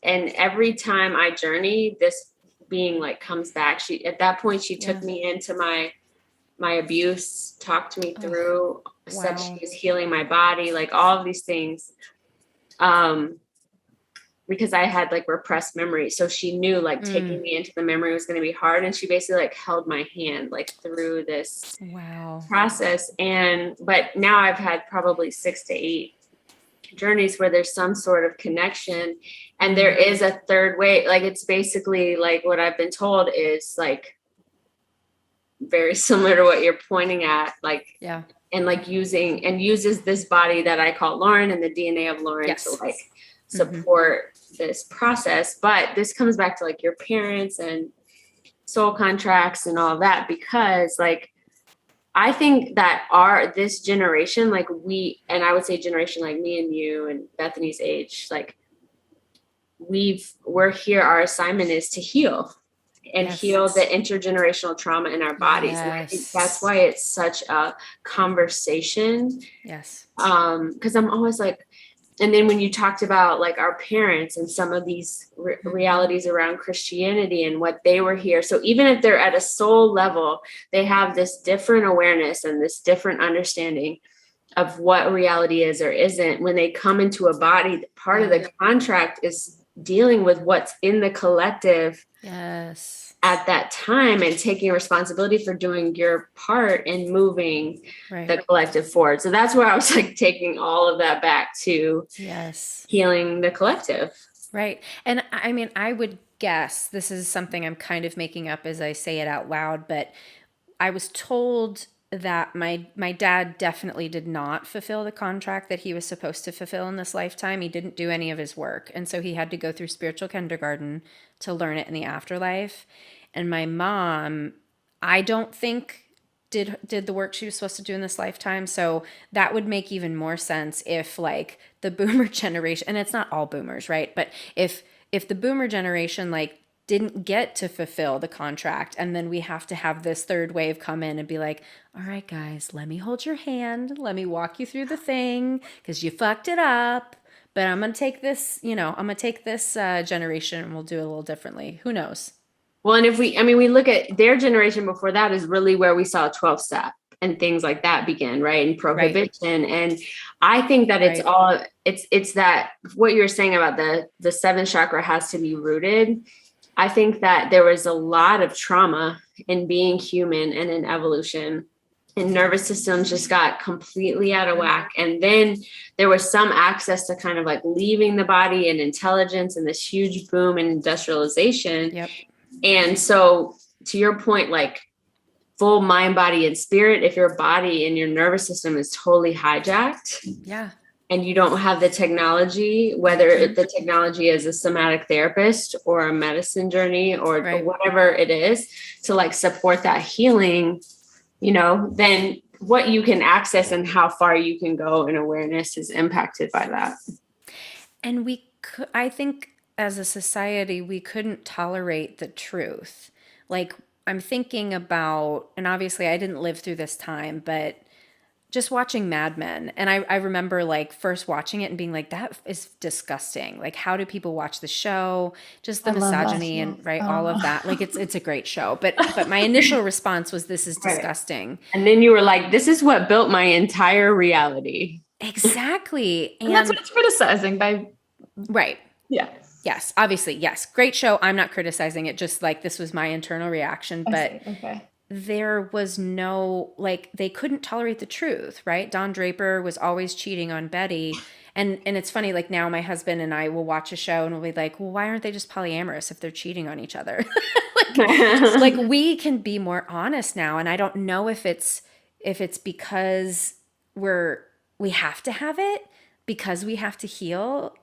and every time I journey, this being like comes back. At that point, she took me into my abuse, talked me through, said she was healing my body, like all of these things. Because I had like repressed memory. So she knew like taking me into the memory was going to be hard. And she basically like held my hand like through this process. But now I've had probably 6 to 8 journeys where there's some sort of connection, and there is a third way. Like it's basically like what I've been told is like very similar to what you're pointing at. Like, Yeah. And like uses this body that I call Lauryn and the DNA of Lauryn to like support this process. But this comes back to like your parents and soul contracts and all that, because like I think that this generation, like and I would say generation like me and you and Bethany's age, like we're here, our assignment is to heal and heal the intergenerational trauma in our bodies. And I think that's why it's such a conversation. Yes. Because I'm always like, and then when you talked about like our parents and some of these realities around Christianity and what they were here. So even if they're at a soul level, they have this different awareness and this different understanding of what reality is or isn't. When they come into a body, part of the contract is dealing with what's in the collective. Yes. At that time, and taking responsibility for doing your part in moving the collective forward. So that's where I was like taking all of that back to healing the collective. Right. And I mean, I would guess this is something I'm kind of making up as I say it out loud, but I was told that my dad definitely did not fulfill the contract that he was supposed to fulfill in this lifetime. He didn't do any of his work. And so he had to go through spiritual kindergarten to learn it in the afterlife. And my mom, I don't think did the work she was supposed to do in this lifetime. So that would make even more sense if like the boomer generation, and it's not all boomers, right? But if the boomer generation like didn't get to fulfill the contract, and then we have to have this third wave come in and be like, all right, guys, let me hold your hand. Let me walk you through the thing because you fucked it up. But I'm going to take this, generation and we'll do it a little differently. Who knows? Well, and we look at their generation before that is really where we saw 12 step and things like that begin, right? And prohibition. Right. And I think that it's that what you're saying about the seventh chakra has to be rooted. I think that there was a lot of trauma in being human and in evolution, and nervous systems just got completely out of whack. And then there was some access to kind of like leaving the body and intelligence and this huge boom in industrialization. Yep. And so to your point, like full mind, body, and spirit, if your body and your nervous system is totally hijacked. Yeah. And you don't have the technology, whether the technology is a somatic therapist or a medicine journey or whatever it is, to like support that healing, then what you can access and how far you can go in awareness is impacted by that. And I think as a society, we couldn't tolerate the truth. Like I'm thinking about, and obviously I didn't live through this time, but just watching Mad Men. And I remember like first watching it and being like, that is disgusting. Like, how do people watch the show? Just the I love that misogyny show. and all of that. Like it's a great show. But my initial response was, this is Right. disgusting. And then you were like, this is what built my entire reality. Exactly. And that's what it's criticizing by. Right. Yeah. Yes. Obviously. Yes. Great show. I'm not criticizing it. Just like this was my internal reaction. But Okay. there was no, like, they couldn't tolerate the truth, right? Don Draper was always cheating on Betty. And it's funny, like now my husband and I will watch a show and we'll be like, well, why aren't they just polyamorous if they're cheating on each other? like we can be more honest now. And I don't know if it's because we have to have it, because we have to heal.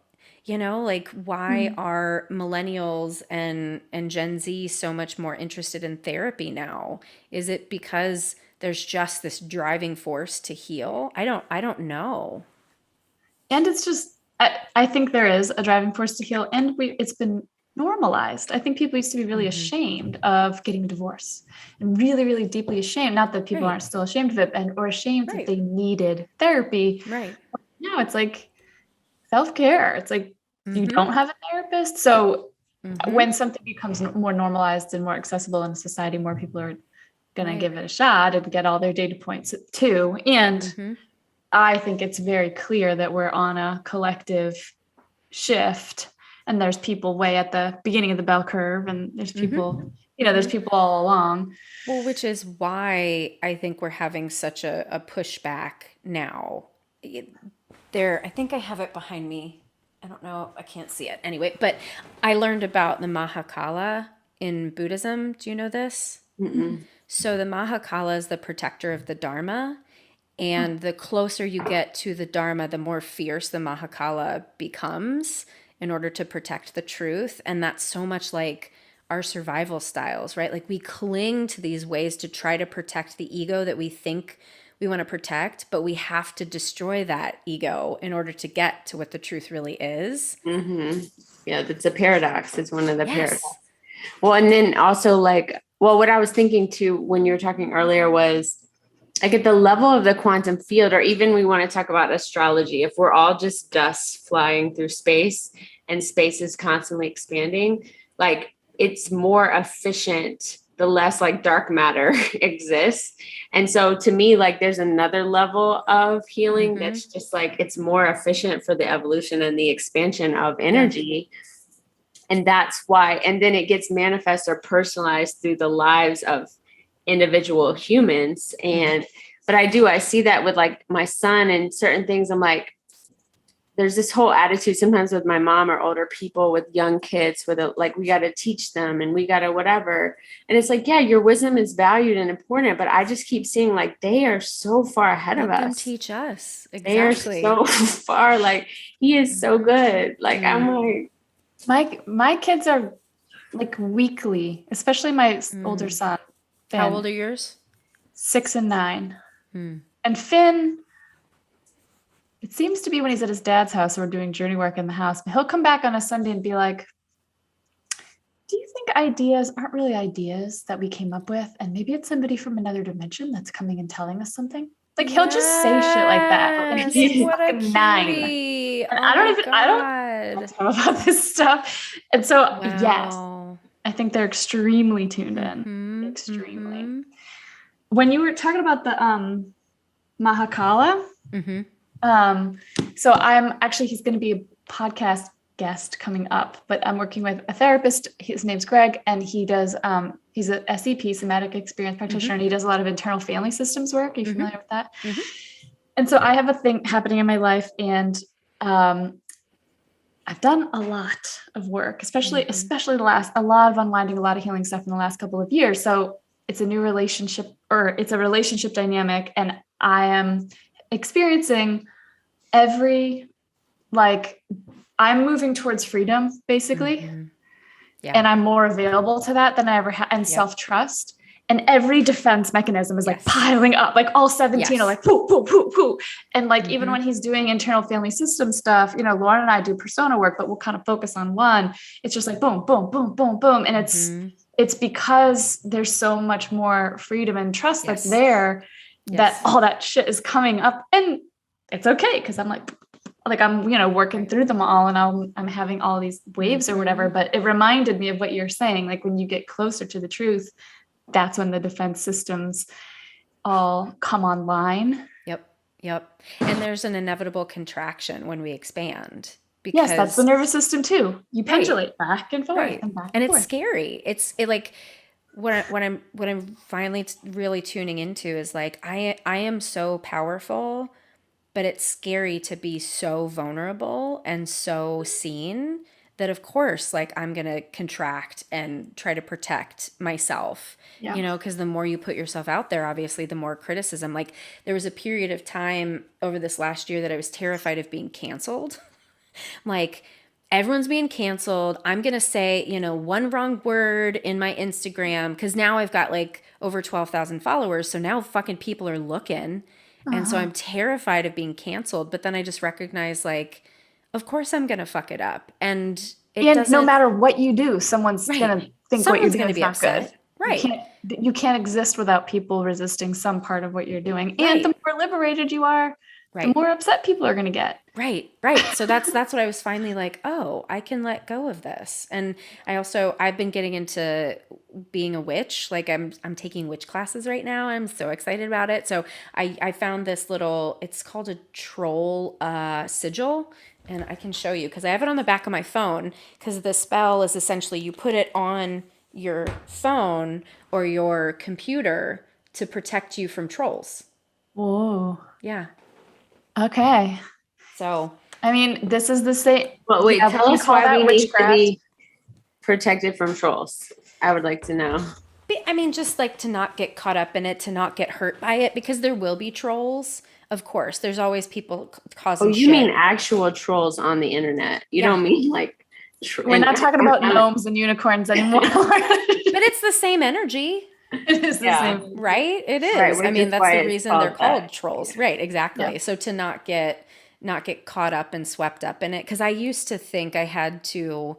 You know, like why are millennials and Gen Z so much more interested in therapy now? Is it because there's just this driving force to heal? I don't know. And it's just, I think there is a driving force to heal, and it's been normalized. I think people used to be really ashamed of getting a divorce, and really, really deeply ashamed. Not that people aren't still ashamed of it, or ashamed that they needed therapy. Right. No, it's like self-care. It's like, you don't have a therapist. So when something becomes more normalized and more accessible in society, more people are going to give it a shot and get all their data points too. And I think it's very clear that we're on a collective shift, and there's people way at the beginning of the bell curve, and there's people, there's people all along. Well, which is why I think we're having such a pushback now. I think I have it behind me. I don't know. I can't see it. Anyway, but I learned about the Mahakala in Buddhism. Do you know this? Mm-mm. So the Mahakala is the protector of the Dharma. And the closer you get to the Dharma, the more fierce the Mahakala becomes in order to protect the truth. And that's so much like our survival styles, right? Like we cling to these ways to try to protect the ego that we think we want to protect, but we have to destroy that ego in order to get to what the truth really is. Mm-hmm. Yeah, that's a paradox. It's one of the paradoxes. Well, and then also what I was thinking too when you were talking earlier was like at the level of the quantum field, or even we want to talk about astrology, if we're all just dust flying through space and space is constantly expanding, like it's more efficient the less like dark matter exists. And so to me, like there's another level of healing that's just like, it's more efficient for the evolution and the expansion of energy. And that's why, and then it gets manifest or personalized through the lives of individual humans. But I see that with like my son and certain things. I'm like, there's this whole attitude sometimes with my mom or older people with young kids with like, we got to teach them and we got to whatever. And it's like, yeah, your wisdom is valued and important, but I just keep seeing like, they are so far ahead of us. Let them teach us. Exactly. They are so far. Like he is so good. Like I'm like, my kids are like weekly, especially my older son. Finn, how old are yours? 6 and 9. And Finn, it seems to be when he's at his dad's house or doing journey work in the house, but he'll come back on a Sunday and be like, do you think ideas aren't really ideas that we came up with? And maybe it's somebody from another dimension that's coming and telling us something. Like he'll just say shit like that. And he's fucking 9. And I don't know about this stuff. And so, yes, I think they're extremely tuned in. Extremely. When you were talking about the Mahakala, so he's going to be a podcast guest coming up, but I'm working with a therapist. His name's Greg, and he does, he's a SEP, somatic experience practitioner, and he does a lot of internal family systems work. Are you familiar with that? And so I have a thing happening in my life, and I've done a lot of work, especially a lot of unwinding, a lot of healing stuff in the last couple of years. So it's a new relationship, or it's a relationship dynamic, and I am experiencing I'm moving towards freedom, basically. And I'm more available to that than I ever had, and self-trust. And every defense mechanism is like piling up, like all 17 are like, poo, poo, poo, poo. And like, even when he's doing internal family system stuff, Lauryn and I do persona work, but we'll kind of focus on one. It's just like, boom, boom, boom, boom, boom. And it's because there's so much more freedom and trust that's there. that all that shit is coming up, and it's okay. Cause I'm like I'm, working through them all, and I'm having all these waves or whatever, but it reminded me of what you're saying. Like when you get closer to the truth, that's when the defense systems all come online. Yep. And there's an inevitable contraction when we expand. Yes, that's the nervous system too. You pendulate back and forth right. and back and forth. It's scary. Like what I'm finally really tuning into is like I am so powerful, but it's scary to be so vulnerable and so seen that of course, like I'm going to contract and try to protect myself, because the more you put yourself out there, obviously the more criticism. Like there was a period of time over this last year that I was terrified of being canceled. Like everyone's being canceled. I'm going to say, one wrong word in my Instagram, because now I've got like over 12,000 followers. So now fucking people are looking. And so I'm terrified of being canceled. But then I just recognize like, of course I'm going to fuck it up. And no matter what you do, someone's going to think what you're doing is not good. Right. You can't exist without people resisting some part of what you're doing. And the more liberated you are, the more upset people are going to get. Right. So that's what I was finally like, oh, I can let go of this. And I've been getting into being a witch. Like I'm taking witch classes right now. I'm so excited about it. So I found this it's called a troll sigil. And I can show you because I have it on the back of my phone, because the spell is essentially you put it on your phone or your computer to protect you from trolls. Whoa. Yeah. Okay. So, I mean, this is the same. Well, wait, tell us why we need to be protected from trolls. I would like to know. I mean, just like to not get caught up in it, to not get hurt by it, because there will be trolls. Of course, there's always people causing shit. You mean actual trolls on the internet. You don't mean like... We're not talking about gnomes and unicorns anymore. But it's the same energy. It is the same. Right? It is. Right, I mean, that's the reason they're called trolls. Right, exactly. Yeah. So to not get caught up and swept up in it. Because I used to think I had to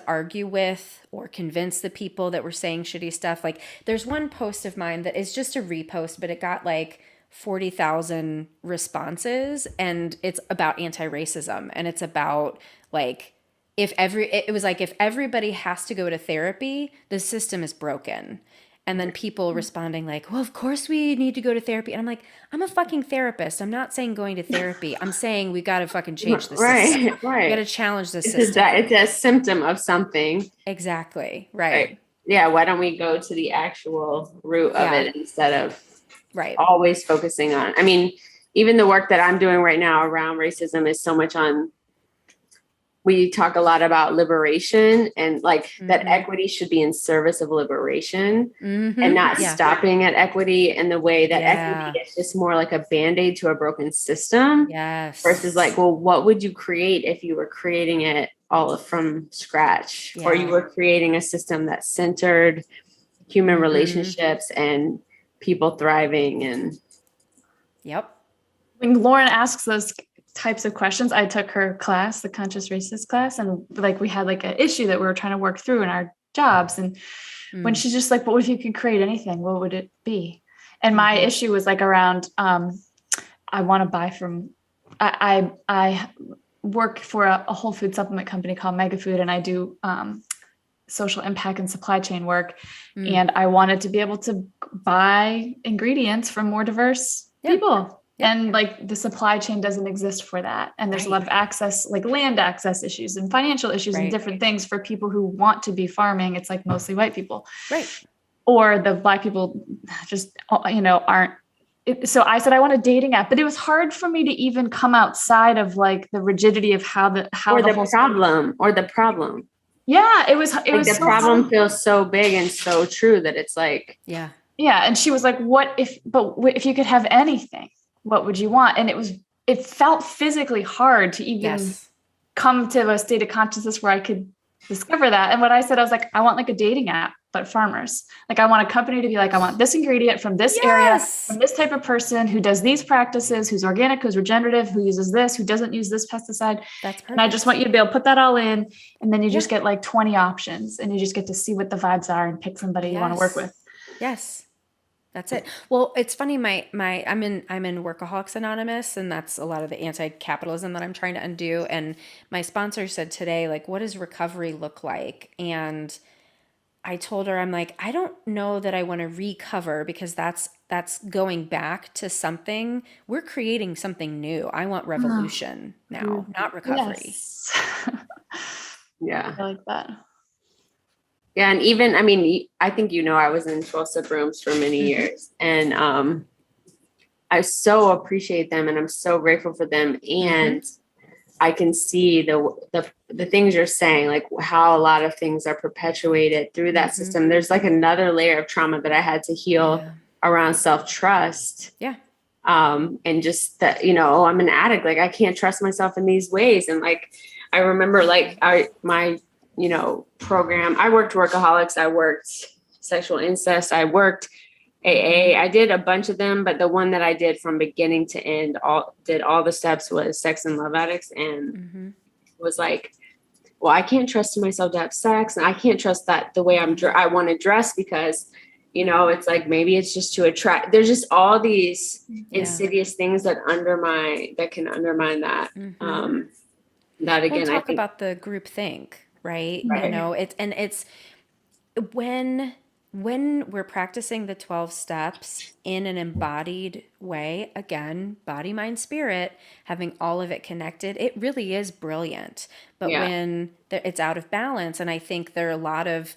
argue with or convince the people that were saying shitty stuff. Like there's one post of mine that is just a repost, but it got like 40,000 responses, and it's about anti-racism, and it's about like if everybody has to go to therapy, the system is broken. And then people responding like, well, of course we need to go to therapy. And I'm like, I'm a fucking therapist. I'm not saying going to therapy. I'm saying we got to fucking change the system. Right. We got to challenge the system. It's a symptom of something. Exactly. Right. Yeah. Why don't we go to the actual root of it instead of always focusing on, I mean, even the work that I'm doing right now around racism is so much on, we talk a lot about liberation and like that equity should be in service of liberation and not stopping at equity, and the way that equity is just more like a Band-Aid to a broken system versus like, well, what would you create if you were creating it all from scratch or you were creating a system that centered human relationships and people thriving and. When Lauryn asks those types of questions, I took her class, the conscious racist class, and like we had like an issue that we were trying to work through in our jobs, and when she's just like, what if you could create anything, what would it be? And my issue was like around I want to buy from I work for a whole food supplement company called Mega Food, and I do social impact and supply chain work, and I wanted to be able to buy ingredients from more diverse people. And like the supply chain doesn't exist for that. And there's a lot of access, like land access issues and financial issues and different things for people who want to be farming. It's like mostly white people. Or the Black people just, aren't. So I said, I want a dating app, but it was hard for me to even come outside of like the rigidity of how the problem. Yeah, it was the so problem hard. Feels so big and so true that it's like, yeah. And she was like, what if you could have anything? What would you want? And it felt physically hard to even come to a state of consciousness where I could discover that. And what I said, I was like, I want like a dating app, but farmers. Like I want a company to be like, I want this ingredient from this area, from this type of person who does these practices, who's organic, who's regenerative, who uses this, who doesn't use this pesticide. That's perfect. And I just want you to be able to put that all in. And then you just get like 20 options, and you just get to see what the vibes are and pick somebody you want to work with. Yes. That's it. Well, it's funny. I'm in Workaholics Anonymous, and that's a lot of the anti-capitalism that I'm trying to undo. And my sponsor said today, like, what does recovery look like? And I told her, I'm like, I don't know that I want to recover, because that's going back to something. We're creating something new. I want revolution now, not recovery. Yes. Yeah. I like that. Yeah. And even, I mean, I think, I was in 12-step rooms for many years, and I so appreciate them, and I'm so grateful for them. And I can see the things you're saying, like how a lot of things are perpetuated through that system. There's like another layer of trauma that I had to heal around self-trust. Yeah. And just that, oh, I'm an addict. Like, I can't trust myself in these ways. And like, I remember like my program, I worked workaholics, I worked sexual incest, I worked AA. I did a bunch of them, but the one that I did from beginning to end, all the steps, was sex and love addicts, and was like, well, I can't trust myself to have sex, and I can't trust that the way I want to dress, because, it's like, maybe it's just to attract. There's just all these insidious things that can undermine that. That again, We'll I talk think about the group think, right? It's when we're practicing the 12 steps in an embodied way, again, body, mind, spirit, having all of it connected, it really is brilliant. But when it's out of balance, and I think there are a lot of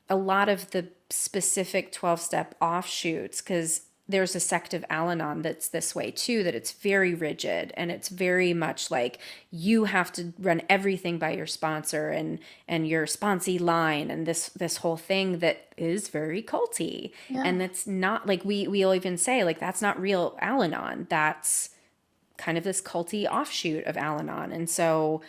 the specific 12-step offshoots, because there's a sect of Al-Anon that's this way too, that it's very rigid, and it's very much like you have to run everything by your sponsor and your sponsee line, and this whole thing that is very culty. And that's not like, we'll even say, like, that's not real Al-Anon. That's kind of this culty offshoot of Al-Anon. And so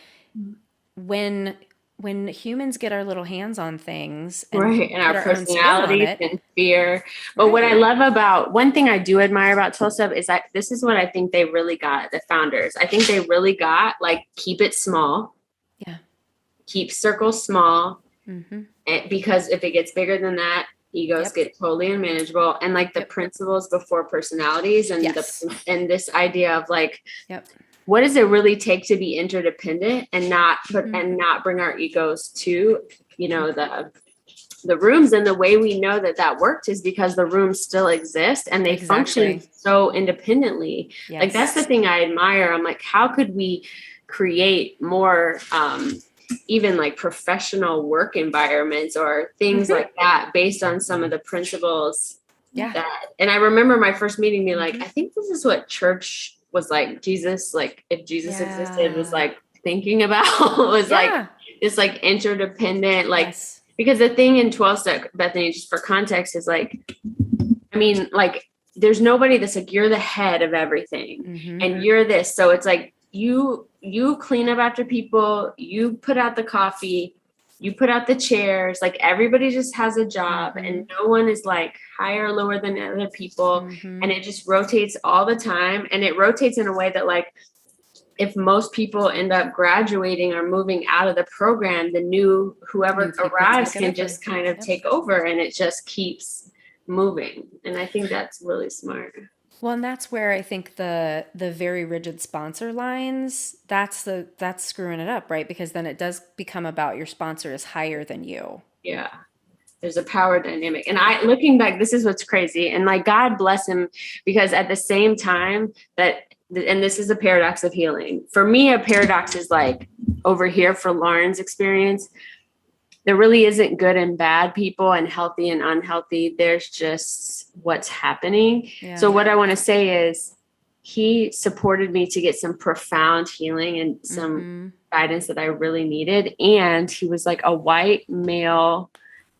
when humans get our little hands on things and our personalities and fear. But what I love about, one thing I do admire about 12-step is that this is what I think they really got, the founders. I think they really got, like, keep it small. Yeah. Keep circles small. And because if it gets bigger than that, egos get totally unmanageable. And like the principles before personalities, and and this idea of like, what does it really take to be interdependent and not bring our egos to, the rooms? And the way we know that worked is because the rooms still exist and they function so independently. Like, that's the thing I admire. I'm like, how could we create more, even like professional work environments or things like that based on some of the principles and I remember my first meeting being like, I think this is what church was like. Jesus, like, if Jesus existed, was like thinking about was like this, like, interdependent, like, because the thing in 12-step, Bethany, just for context, is like, I mean, like, there's nobody that's like, you're the head of everything and you're this. So it's like, you clean up after people, you put out the coffee, you put out the chairs, like, everybody just has a job and no one is like higher or lower than other people. And it just rotates all the time. And it rotates in a way that, like, if most people end up graduating or moving out of the program, the whoever arrives can just kind of take over, and it just keeps moving. And I think that's really smart. Well, and that's where I think the very rigid sponsor lines, that's screwing it up, right? Because then it does become about your sponsor is higher than you. Yeah. There's a power dynamic. And looking back, this is what's crazy. And like, God bless him, because at the same time and this is a paradox of healing. For me, a paradox is like, over here for Lauren's experience, there really isn't good and bad people and healthy and unhealthy. There's just what's happening. Yeah. So what I want to say is, he supported me to get some profound healing and some guidance that I really needed. And he was like a white male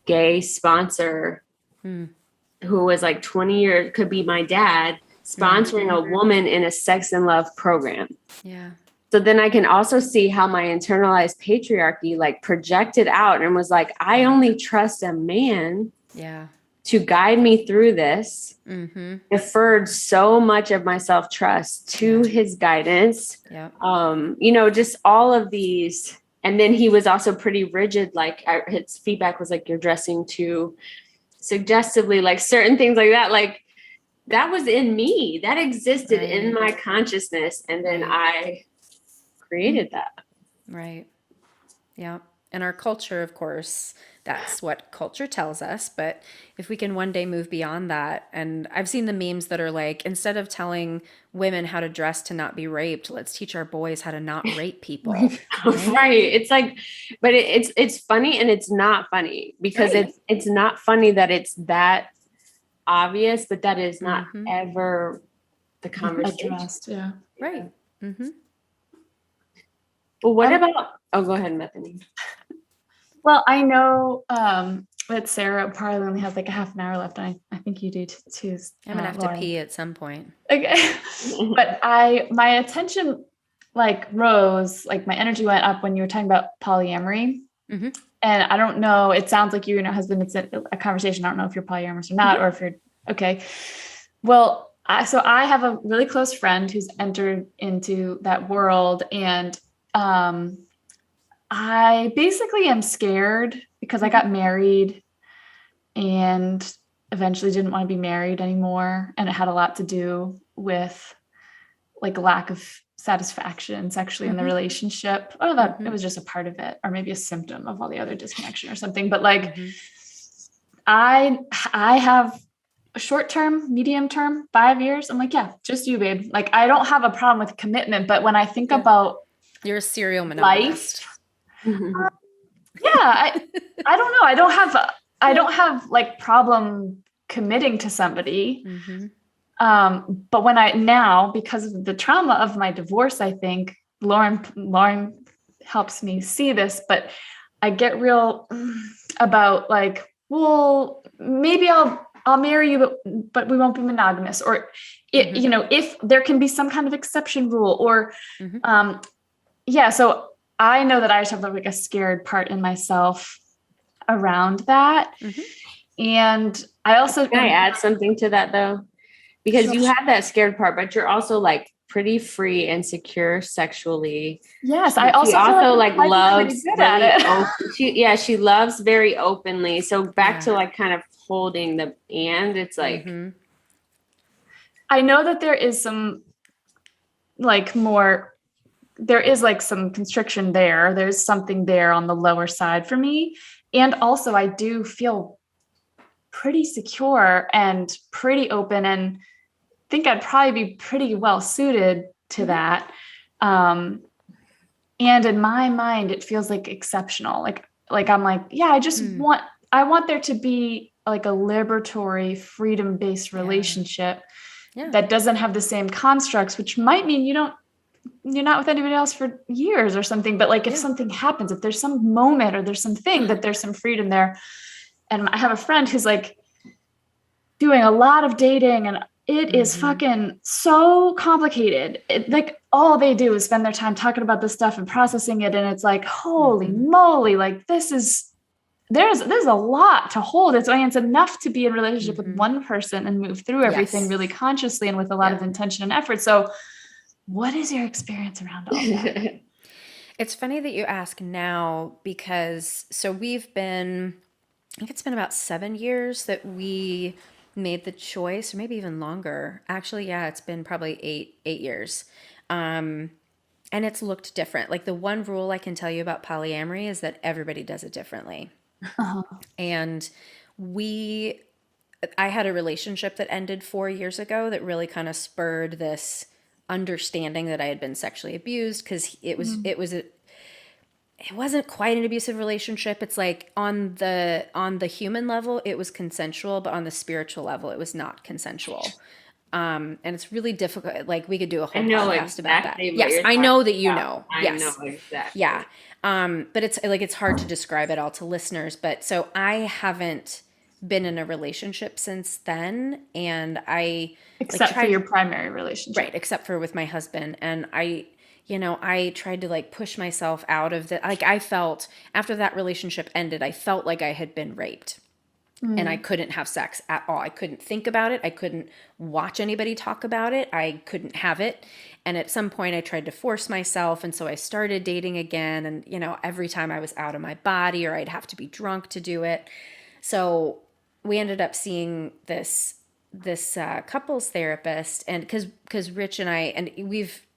gay sponsor who was like 20 years, could be my dad, sponsoring a woman in a sex and love program. Yeah. So then I can also see how my internalized patriarchy like projected out and was like, I only trust a man to guide me through this, deferred so much of my self-trust to his guidance, just all of these. And then he was also pretty rigid. Like, his feedback was like, you're dressing too suggestively, like certain things like that. Like, that was in me. That existed in Right. my consciousness. And then I created that. Right. Yeah. And our culture, of course, that's what culture tells us. But if we can one day move beyond that, and I've seen the memes that are like, instead of telling women how to dress to not be raped, let's teach our boys how to not rape people. Right. It's like, but it's funny and it's not funny because Right. it's not funny that it's that obvious, but that is not Mm-hmm. ever the conversation. Addressed, yeah. Right. Mm-hmm. But what about, oh, go ahead, Bethany. Well, I know that Sarah probably only has like a half an hour left. And I think you do too. I'm gonna have Lauryn. to pee at some point. Okay. But my attention like rose, like my energy went up when you were talking about polyamory. Mm-hmm. And I don't know, it sounds like you and your husband, it's a conversation. I don't know if you're polyamorous or not, or if you're okay. Well, so I have a really close friend who's entered into that world, and I basically am scared because I got married and eventually didn't want to be married anymore. And it had a lot to do with like lack of satisfaction sexually in the relationship. Oh, that it was just a part of it, or maybe a symptom of all the other disconnection or something. But like I have a short term, medium term, 5 years. I'm like, yeah, just you, babe. Like I don't have a problem with commitment, but when I think about You're a serial monogamist. I don't know. I don't have like problem committing to somebody. But when because of the trauma of my divorce, I think Lauryn helps me see this, but I get real about like, well, maybe I'll marry you, but we won't be monogamous, or you know, if there can be some kind of exception rule, or so I know that I just have like a scared part in myself around that. And I also Can I add something to that though? Because you have that scared part, but you're also like pretty free and secure sexually. Yes, she I also also like loves very she loves very openly. So back to like kind of holding the and it's like I know that there is some like there is like some constriction there. There's something there on the lower side for me. And also I do feel pretty secure and pretty open, and think I'd probably be pretty well suited to that. And in my mind, it feels like exceptional. Like I'm like, yeah, I want there to be like a liberatory, freedom-based relationship that doesn't have the same constructs, which might mean you're not with anybody else for years or something. But like if something happens, if there's some moment or there's something that there's some freedom there. And I have a friend who's like doing a lot of dating, and it is fucking so complicated. Like all they do is spend their time talking about this stuff and processing it. And it's like, holy moly, like there's a lot to hold. It's enough to be in a relationship with one person and move through everything really consciously and with a lot of intention and effort. So what is your experience around all that? It's funny that you ask now, because I think it's been about 7 years that we made the choice, or maybe even longer. Actually, yeah, it's been probably eight years. And it's looked different. Like the one rule I can tell you about polyamory is that everybody does it differently. And I had a relationship that ended 4 years ago that really kind of spurred this understanding that I had been sexually abused, because it wasn't quite an abusive relationship. It's like on the human level, it was consensual, but on the spiritual level, it was not consensual. And it's really difficult. Like we could do a whole podcast about that. Yes, I know that you know. Yes. I know exactly. Yeah. But it's hard to describe it all to listeners. But so I haven't been in a relationship since then. And except for your primary relationship. Right. Except for with my husband. And I tried to like push myself out of that. Like I felt after that relationship ended, I felt like I had been raped. And I couldn't have sex at all. I couldn't think about it. I couldn't watch anybody talk about it. I couldn't have it. And at some point I tried to force myself. And so I started dating again. And, every time I was out of my body, or I'd have to be drunk to do it. So we ended up seeing this couples therapist, and because Rich and I, and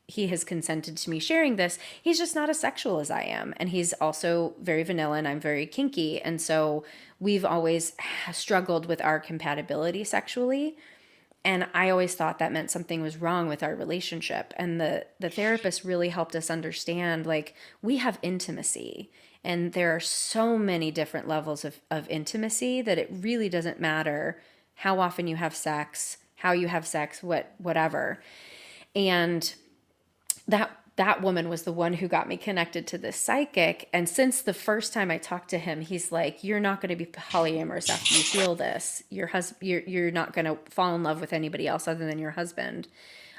he has consented to me sharing this. He's just not as sexual as I am, and he's also very vanilla, and I'm very kinky, and so we've always struggled with our compatibility sexually. And I always thought that meant something was wrong with our relationship. And the therapist really helped us understand, like, we have intimacy. And there are so many different levels of intimacy that it really doesn't matter how often you have sex, how you have sex, whatever. And that woman was the one who got me connected to this psychic. And since the first time I talked to him, he's like, you're not going to be polyamorous after you heal this. You're not going to fall in love with anybody else other than your husband.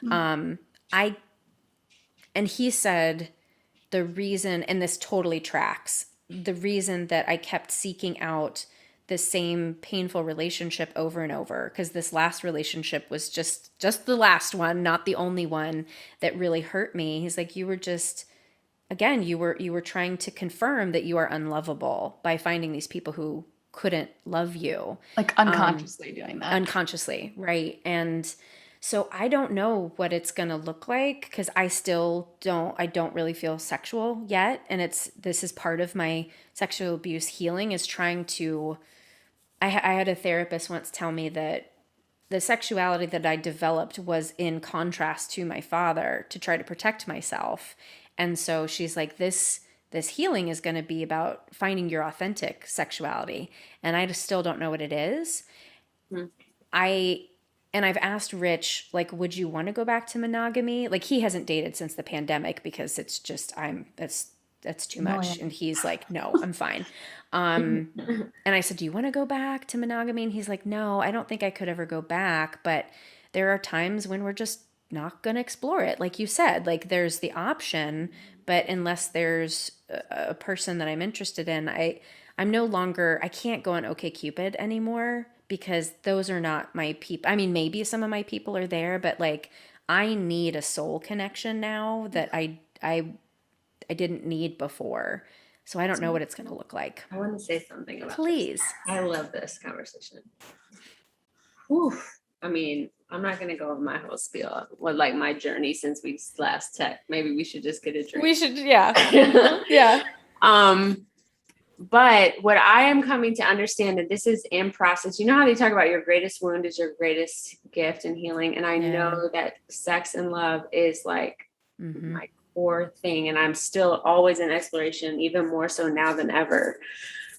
And he said the reason, and this totally tracks, the reason that I kept seeking out the same painful relationship over and over, because this last relationship was just the last one, not the only one that really hurt me. He's like, you were just, again, you were trying to confirm that you are unlovable by finding these people who couldn't love you. Like unconsciously doing that. Unconsciously, right. And so I don't know what it's going to look like, because I don't really feel sexual yet. And this is part of my sexual abuse healing, is trying to, I had a therapist once tell me that the sexuality that I developed was in contrast to my father, to try to protect myself. And so she's like, this healing is going to be about finding your authentic sexuality. And I just still don't know what it is. And I've asked Rich, like, would you want to go back to monogamy? Like, he hasn't dated since the pandemic because it's just, that's too much. And he's like, no, I'm fine. And I said, do you want to go back to monogamy? And he's like, no, I don't think I could ever go back. But there are times when we're just not going to explore it. Like you said, like, there's the option, but unless there's a person that I'm interested in, I'm no longer, I can't go on OkCupid anymore, because those are not my people. I mean, maybe some of my people are there, but like, I need a soul connection now that I didn't need before. So I don't know what it's going to look like. I want to say something about Please. this. I love this conversation. Whew. I mean, I'm not going to go over my whole spiel with like my journey since we last tech. Maybe we should just get a drink. We should, yeah. Yeah. But what I am coming to understand, that this is in process. You know how they talk about your greatest wound is your greatest gift and healing. And I know that sex and love is like my core thing. And I'm still always in exploration, even more so now than ever.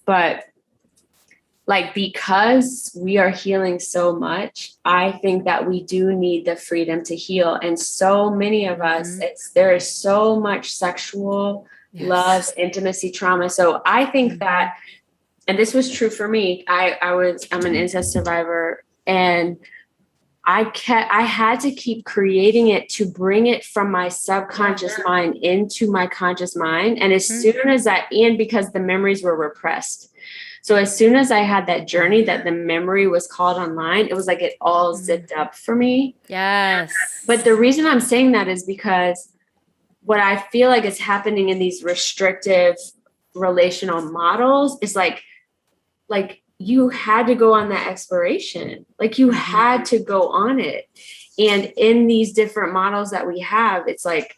But like, because we are healing so much, I think that we do need the freedom to heal. And so many of us, there is so much sexual love, intimacy, trauma. So I think that, and this was true for me, I'm an incest survivor, and I had to keep creating it to bring it from my subconscious mind into my conscious mind. And as soon as because the memories were repressed. So as soon as I had that journey, that the memory was called online, it was like it all zipped up for me. Yes. But the reason I'm saying that is because what I feel like is happening in these restrictive relational models is like you had to go on that exploration. Like, you had to go on it. And in these different models that we have, it's like,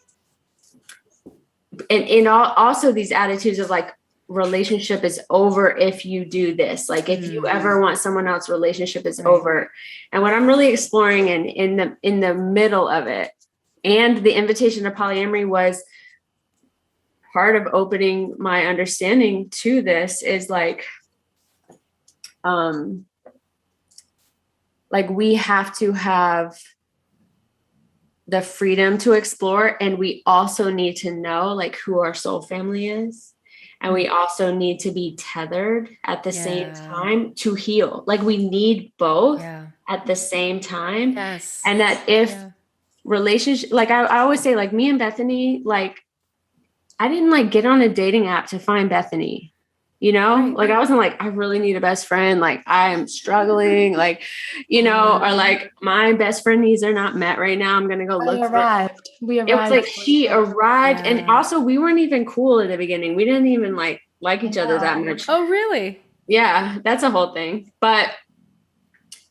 and also these attitudes of like, relationship is over if you do this. Like, if you ever want someone else, relationship is over. And what I'm really exploring in the middle of it, and the invitation to polyamory was part of opening my understanding to this, is like we have to have the freedom to explore. And we also need to know like who our soul family is. And we also need to be tethered at the same time to heal. Like, we need both at the same time. Yes. And that if relationship, like I always say, like, me and Bethany, like, I didn't like get on a dating app to find Bethany, you know, like, I wasn't like, I really need a best friend. Like, I am struggling, like, you know, or like, my best friend needs are not met right now. I'm going to go look. We arrived. It was like she arrived. And also, we weren't even cool at the beginning. We didn't even like each other that much. Oh, really? Yeah, that's a whole thing. But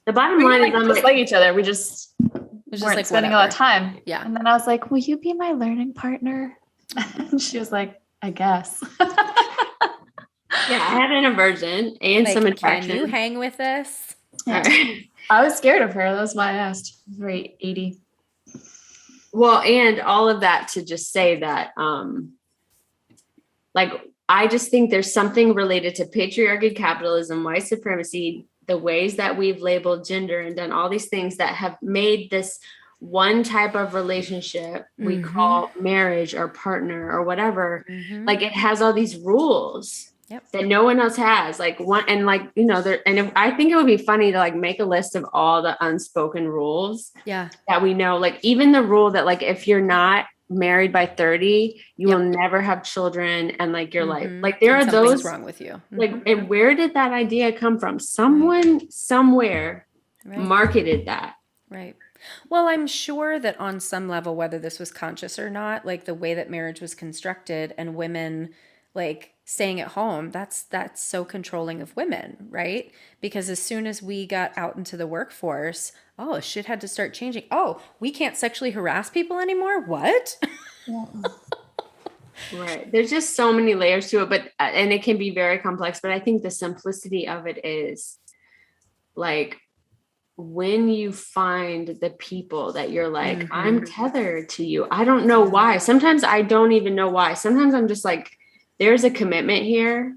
The bottom We line like, is, I'm just like each other. We just was weren't like, spending a lot of whatever. time. Yeah. And then I was like, will you be my learning partner? And she was like, I guess. yeah, I had an aversion and Like, some can attraction. you hang with us? Yeah. I was scared of her. That's why I asked. Very 80. Well, and all of that to just say that, like, I just think there's something related to patriarchy, capitalism, white supremacy, the ways that we've labeled gender and done all these things that have made this one type of relationship we call marriage or partner or whatever. Like, it has all these rules that no one else has. Like, one, and like, you know, there, and if, I think it would be funny to like make a list of all the unspoken rules that we know, like even the rule that like, if you're not married by 30, you will never have children. And like your life, like there And are those wrong with you. like, and where did that idea come from? Someone somewhere marketed that. Right. Well, I'm sure that on some level, whether this was conscious or not, like the way that marriage was constructed and women like staying at home, that's so controlling of women, right? Because as soon as we got out into the workforce, oh, shit had to start changing. Oh, we can't sexually harass people anymore? What? Right. There's just so many layers to it, but, and it can be very complex, but I think the simplicity of it is like, when you find the people that you're like, I'm tethered to you. I don't know why. Sometimes I don't even know why. Sometimes I'm just like, there's a commitment here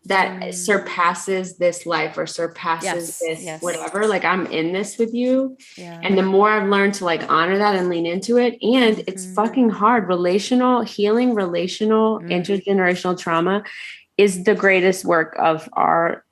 that surpasses this life or surpasses this whatever. Like, I'm in this with you. And the more I've learned to like honor that and lean into it, and it's fucking hard. Relational healing, relational intergenerational trauma is the greatest work of our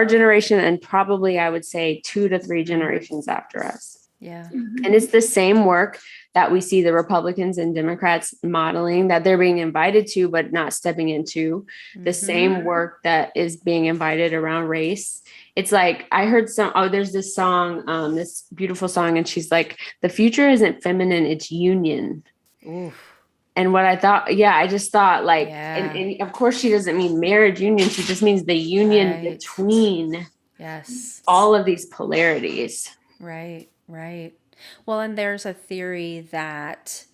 generation, and probably I would say 2 to 3 generations after us. Yeah. And it's the same work that we see the Republicans and Democrats modeling, that they're being invited to, but not stepping into. The same work that is being invited around race. It's like, I heard there's this song, this beautiful song, and she's like, the future isn't feminine, it's union. Oof. And what I thought, I just thought like, and of course she doesn't mean marriage union. She just means the union between all of these polarities. Right, right. Well, and there's a theory that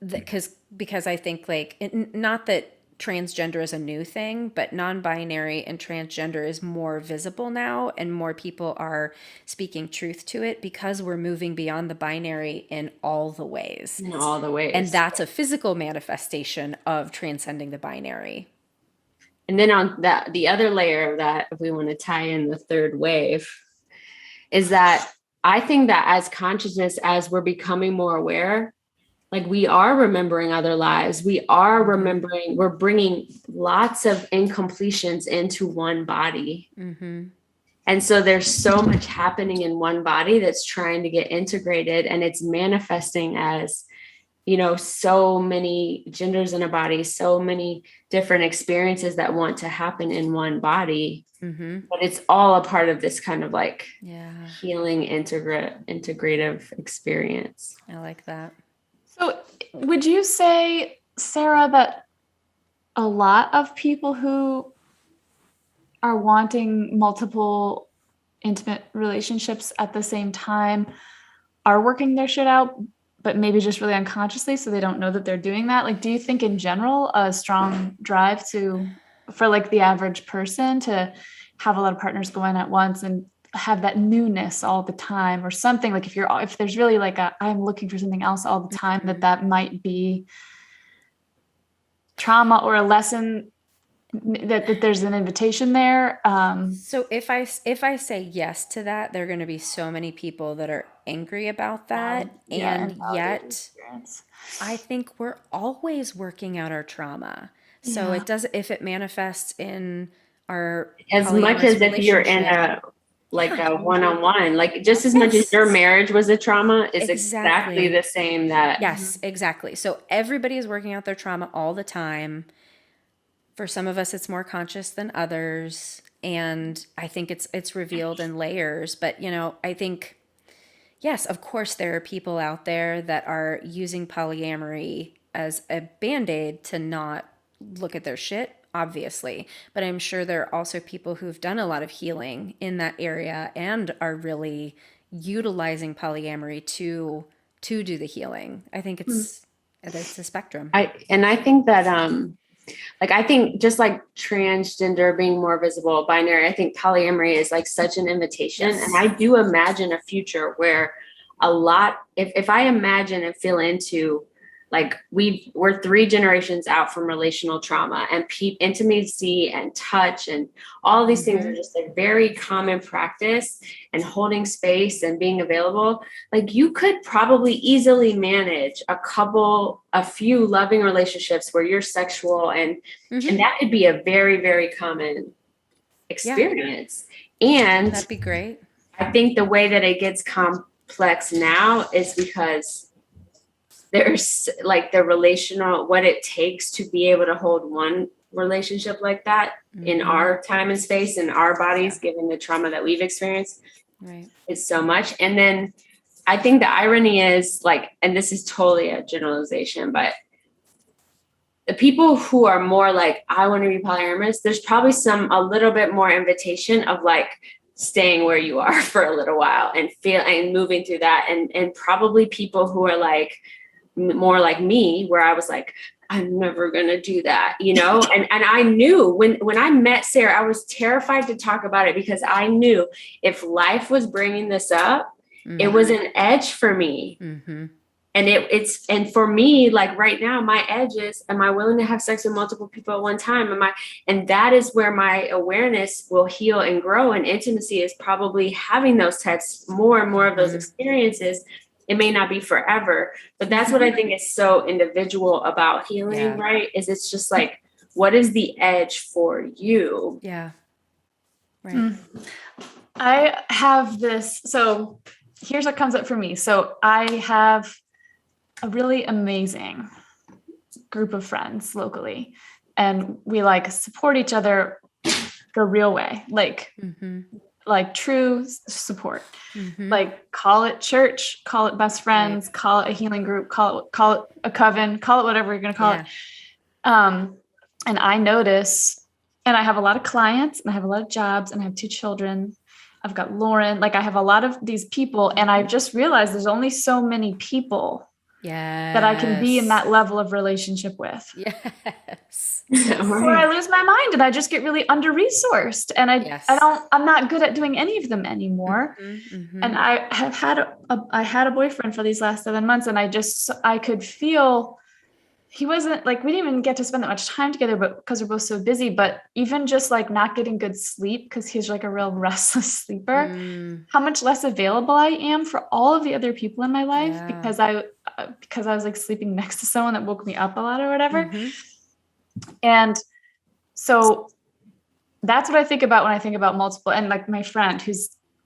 because I think like, not that transgender is a new thing, but non-binary and transgender is more visible now, and more people are speaking truth to it because we're moving beyond the binary in all the ways. In all the ways. And that's a physical manifestation of transcending the binary. And then on that, the other layer of that, if we want to tie in the third wave, is that I think that as consciousness, as we're becoming more aware, like we are remembering other lives. We are remembering, we're bringing lots of incompletions into one body. And so there's so much happening in one body that's trying to get integrated, and it's manifesting as, you know, so many genders in a body, so many different experiences that want to happen in one body. But it's all a part of this kind of like healing integrative experience. I like that. So would you say, Sarah, that a lot of people who are wanting multiple intimate relationships at the same time are working their shit out, but maybe just really unconsciously, so they don't know that they're doing that? Like, do you think in general a strong drive for like the average person to have a lot of partners going at once and have that newness all the time, or something, like if there's really like I'm looking for something else all the time, that might be trauma or a lesson, that there's an invitation there? So if I say yes to that, there are going to be so many people that are angry about that. And yet I think we're always working out our trauma. So it does, if it manifests in our, as much as if you're in a one-on-one, like just as much as your marriage was a trauma, is exactly the same. That yes, exactly. So everybody is working out their trauma all the time. For some of us, it's more conscious than others, and I think it's revealed in layers. But you know, I think, yes, of course, there are people out there that are using polyamory as a band-aid to not look at their shit obviously, but I'm sure there are also people who've done a lot of healing in that area and are really utilizing polyamory to do the healing. I think it's a spectrum. I think that like, I think just like transgender being more visible, binary, I think polyamory is like such an invitation. Yes. And I do imagine a future where if I imagine and feel into, like, we're 3 generations out from relational trauma, and intimacy and touch and all these things are just a very common practice, and holding space and being available. Like, you could probably easily manage a few loving relationships where you're sexual, and that could be a very, very common experience. And that'd be great. I think the way that it gets complex now is because there's like the relational, what it takes to be able to hold one relationship like that in our time and space, in our bodies, given the trauma that we've experienced. Right. It's so much. And then I think the irony is, like, and this is totally a generalization, but the people who are more like, I want to be polyamorous, there's probably a little bit more invitation of like staying where you are for a little while and moving through that. And probably people who are like, more like me, where I was like, I'm never going to do that, and I knew when I met Sarah, I was terrified to talk about it, because I knew if life was bringing this up, it was an edge for me. And and for me, like right now, my edge is, am I willing to have sex with multiple people at one time? And that is where my awareness will heal and grow. And intimacy is probably having those types, more and more of those experiences. It may not be forever, but that's what I think is so individual about healing, right? Is it's just like, what is the edge for you? Yeah. Right. I have this. So here's what comes up for me. So I have a really amazing group of friends locally, and we like support each other the real way. Like true support, like call it church, call it best friends, call it a healing group, call it a coven, call it whatever you're going to call it. And I notice, and I have a lot of clients, and I have a lot of jobs, and I have 2 children. I've got Lauryn, like I have a lot of these people, and I just realized there's only so many people that I can be in that level of relationship with. Yes. Or I lose my mind and I just get really under-resourced, and I'm not good at doing any of them anymore. And I have had a boyfriend for these last 7 months, and I could feel he wasn't like, we didn't even get to spend that much time together, but because we're both so busy, but even just like not getting good sleep, because he's like a real restless sleeper, how much less available I am for all of the other people in my life, because I was like sleeping next to someone that woke me up a lot or whatever. And so that's what I think about when I think about multiple, and like my friend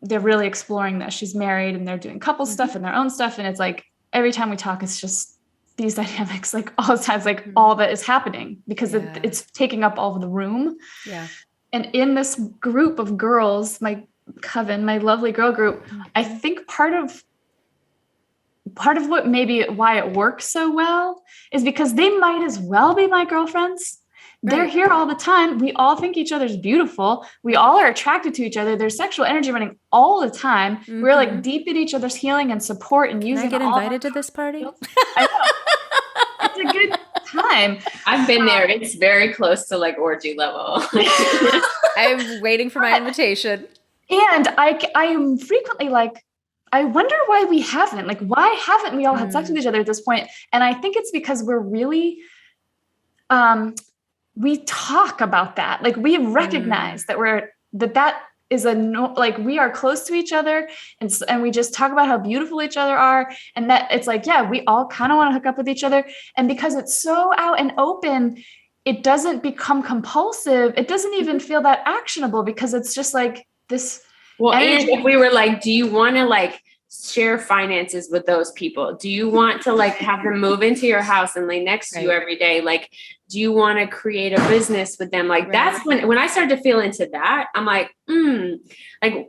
they're really exploring this. She's married and they're doing couple stuff and their own stuff. And it's like, every time we talk, it's just these dynamics, like all the times, like all that is happening, because it's taking up all of the room. And in this group of girls, my coven, my lovely girl group, I think part of what why it works so well is because they might as well be my girlfriends. They're here all the time. We all think each other's beautiful. We all are attracted to each other. There's sexual energy running all the time. We're like deep in each other's healing and support, and using. Can I get invited to this party? I know. It's a good time. I've been there. It's very close to like orgy level. I'm waiting for my invitation. And I am frequently like, I wonder why we haven't. Like, why haven't we all had sex with each other at this point? And I think it's because we're really, we talk about that. Like, we recognize that that is like, we are close to each other, and we just talk about how beautiful each other are. And that it's like, we all kind of want to hook up with each other. And because it's so out and open, it doesn't become compulsive. It doesn't even feel that actionable, because it's just like this. Well, and if we were like, do you want to like share finances with those people? Do you want to like have them move into your house and lay next to you every day? Like, do you want to create a business with them? Like, that's when I started to feel into that, I'm like, like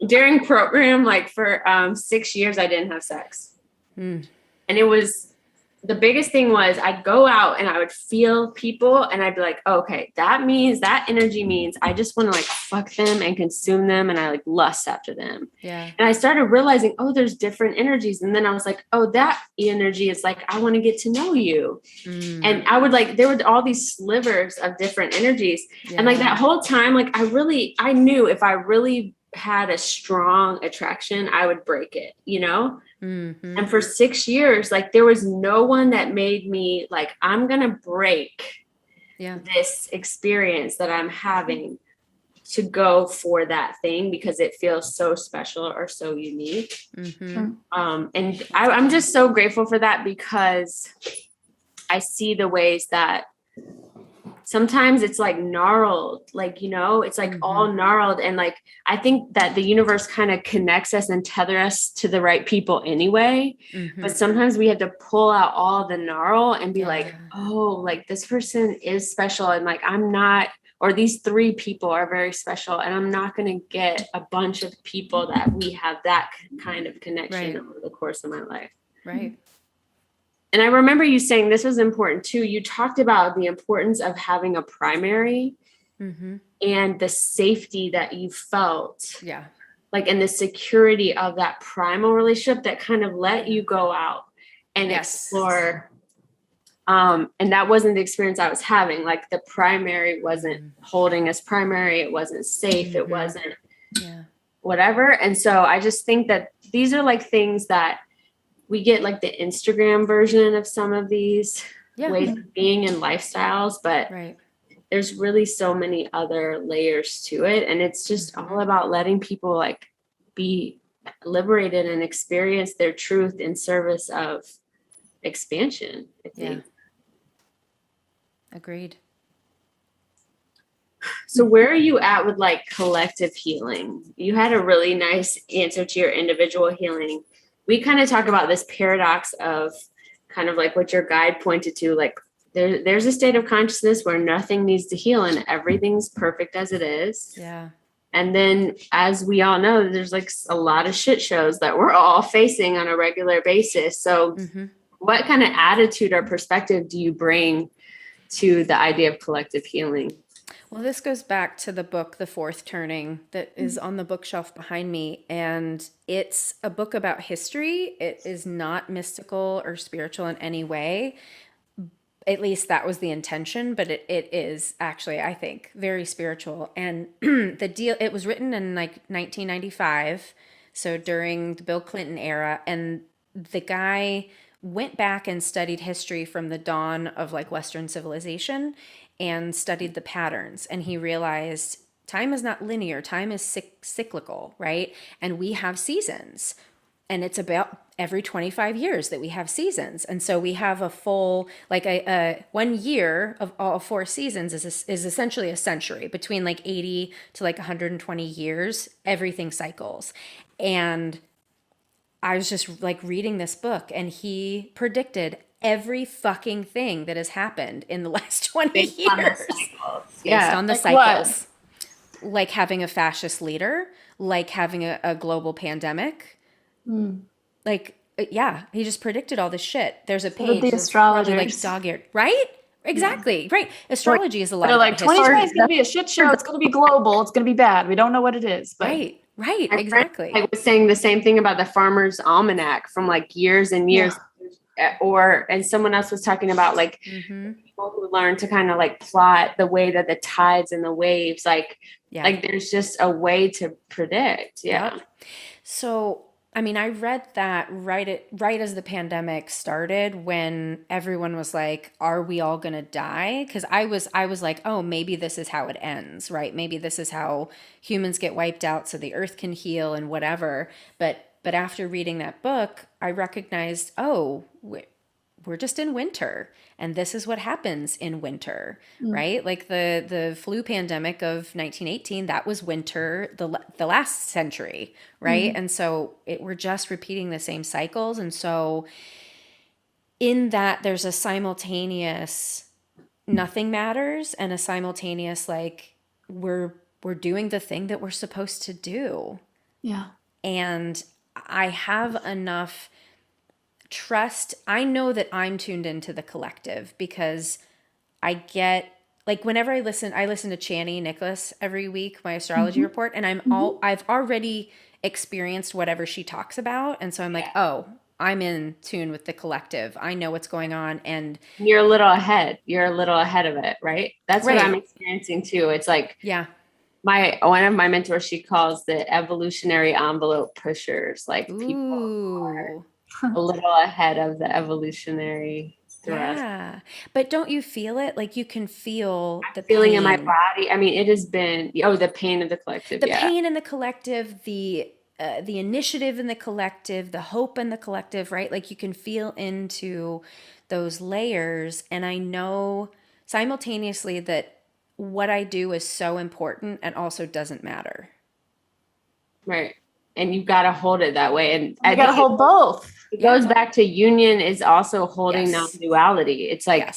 during program, like for 6 years, I didn't have sex. And it was the biggest thing was I'd go out and I would feel people and I'd be like, oh, okay, that energy means I just want to like fuck them and consume them. And I like lust after them. Yeah. And I started realizing, oh, there's different energies. And then I was like, oh, that energy is like, I want to get to know you. And I would like, there were all these slivers of different energies. Yeah. And like that whole time, like I knew if I really had a strong attraction, I would break it, you know? And for 6 years, like there was no one that made me like, I'm going to break this experience that I'm having to go for that thing because it feels so special or so unique. And I'm just so grateful for that because I see the ways that sometimes it's like gnarled, like, you know, it's like all gnarled. And like, I think that the universe kind of connects us and tether us to the right people anyway. But sometimes we have to pull out all the gnarl and be like, oh, like this person is special. And like, I'm not, or these 3 people are very special. And I'm not going to get a bunch of people that we have that kind of connection over the course of my life. Right. And I remember you saying this was important too. You talked about the importance of having a primary and the safety that you felt. Yeah. Like, and the security of that primal relationship that kind of let you go out and explore. And that wasn't the experience I was having. Like the primary wasn't holding us primary. It wasn't safe. It wasn't whatever. And so I just think that these are like things that we get like the Instagram version of some of these ways of being and lifestyles, but there's really so many other layers to it. And it's just all about letting people like be liberated and experience their truth in service of expansion, I think. Agreed. So where are you at with like collective healing? You had a really nice answer to your individual healing. We kind of talk about this paradox of kind of like what your guide pointed to, like there's a state of consciousness where nothing needs to heal and everything's perfect as it is. Yeah. And then as we all know, there's like a lot of shit shows that we're all facing on a regular basis. So what kind of attitude or perspective do you bring to the idea of collective healing? Well, this goes back to the book, The Fourth Turning, that is on the bookshelf behind me. And it's a book about history. It is not mystical or spiritual in any way. At least that was the intention, but it is actually, I think, very spiritual. And it was written in like 1995, so during the Bill Clinton era. And the guy went back and studied history from the dawn of like Western civilization and studied the patterns. And he realized time is not linear. Time is cyclical, right? And we have seasons. And it's about every 25 years that we have seasons. And so we have a full, like a 1 year of all 4 seasons is essentially a century. Between like 80 to like 120 years, everything cycles. And I was just like reading this book and he predicted every fucking thing that has happened in the last 20 Based years. on the cycles. Based on the Like cycles. Like having a fascist leader, like having a global pandemic. Like, he just predicted all this shit. There's a page the that's probably like astrologers. dog-eared, right? Exactly, right. Astrology is a lot They're like, about history. 2020 is going to be a shit show. It's going to be global. It's going to be bad. We don't know what it is. But Right, exactly. I was saying the same thing about the Farmer's Almanac from like years and years. And someone else was talking about like people who learn to kind of like plot the way that the tides and the waves, like there's just a way to predict. Yep. So, I mean, I read that right as the pandemic started, when everyone was like, are we all going to die? Because I was like, oh, maybe this is how it ends, right? Maybe this is how humans get wiped out so the earth can heal and whatever. But after reading that book, I recognized, oh, we're just in winter, and this is what happens in winter, right? Like the flu pandemic of 1918, that was winter, the last century, right? And so we're just repeating the same cycles. And so in that, there's a simultaneous nothing matters and a simultaneous like we're doing the thing that we're supposed to do. Yeah. And I have enough trust. I know that I'm tuned into the collective because I get, like, whenever I listen to Chani Nicholas every week, my astrology report, and I've already experienced whatever she talks about. And so I'm like, oh, I'm in tune with the collective. I know what's going on. And you're a little ahead. You're a little ahead of it, right? That's what I'm experiencing too. It's like, one of my mentors, she calls the evolutionary envelope pushers, like people are a little ahead of the evolutionary thrust. Yeah. But don't you feel it? Like you can feel the feeling pain in my body. I mean, it has been, the pain of the collective. The pain in the collective, the initiative in the collective, the hope in the collective, right? Like you can feel into those layers. And I know simultaneously that what I do is so important and also doesn't matter. Right. And you've got to hold it that way. And you got to hold both. It goes back to union is also holding non-duality. It's like,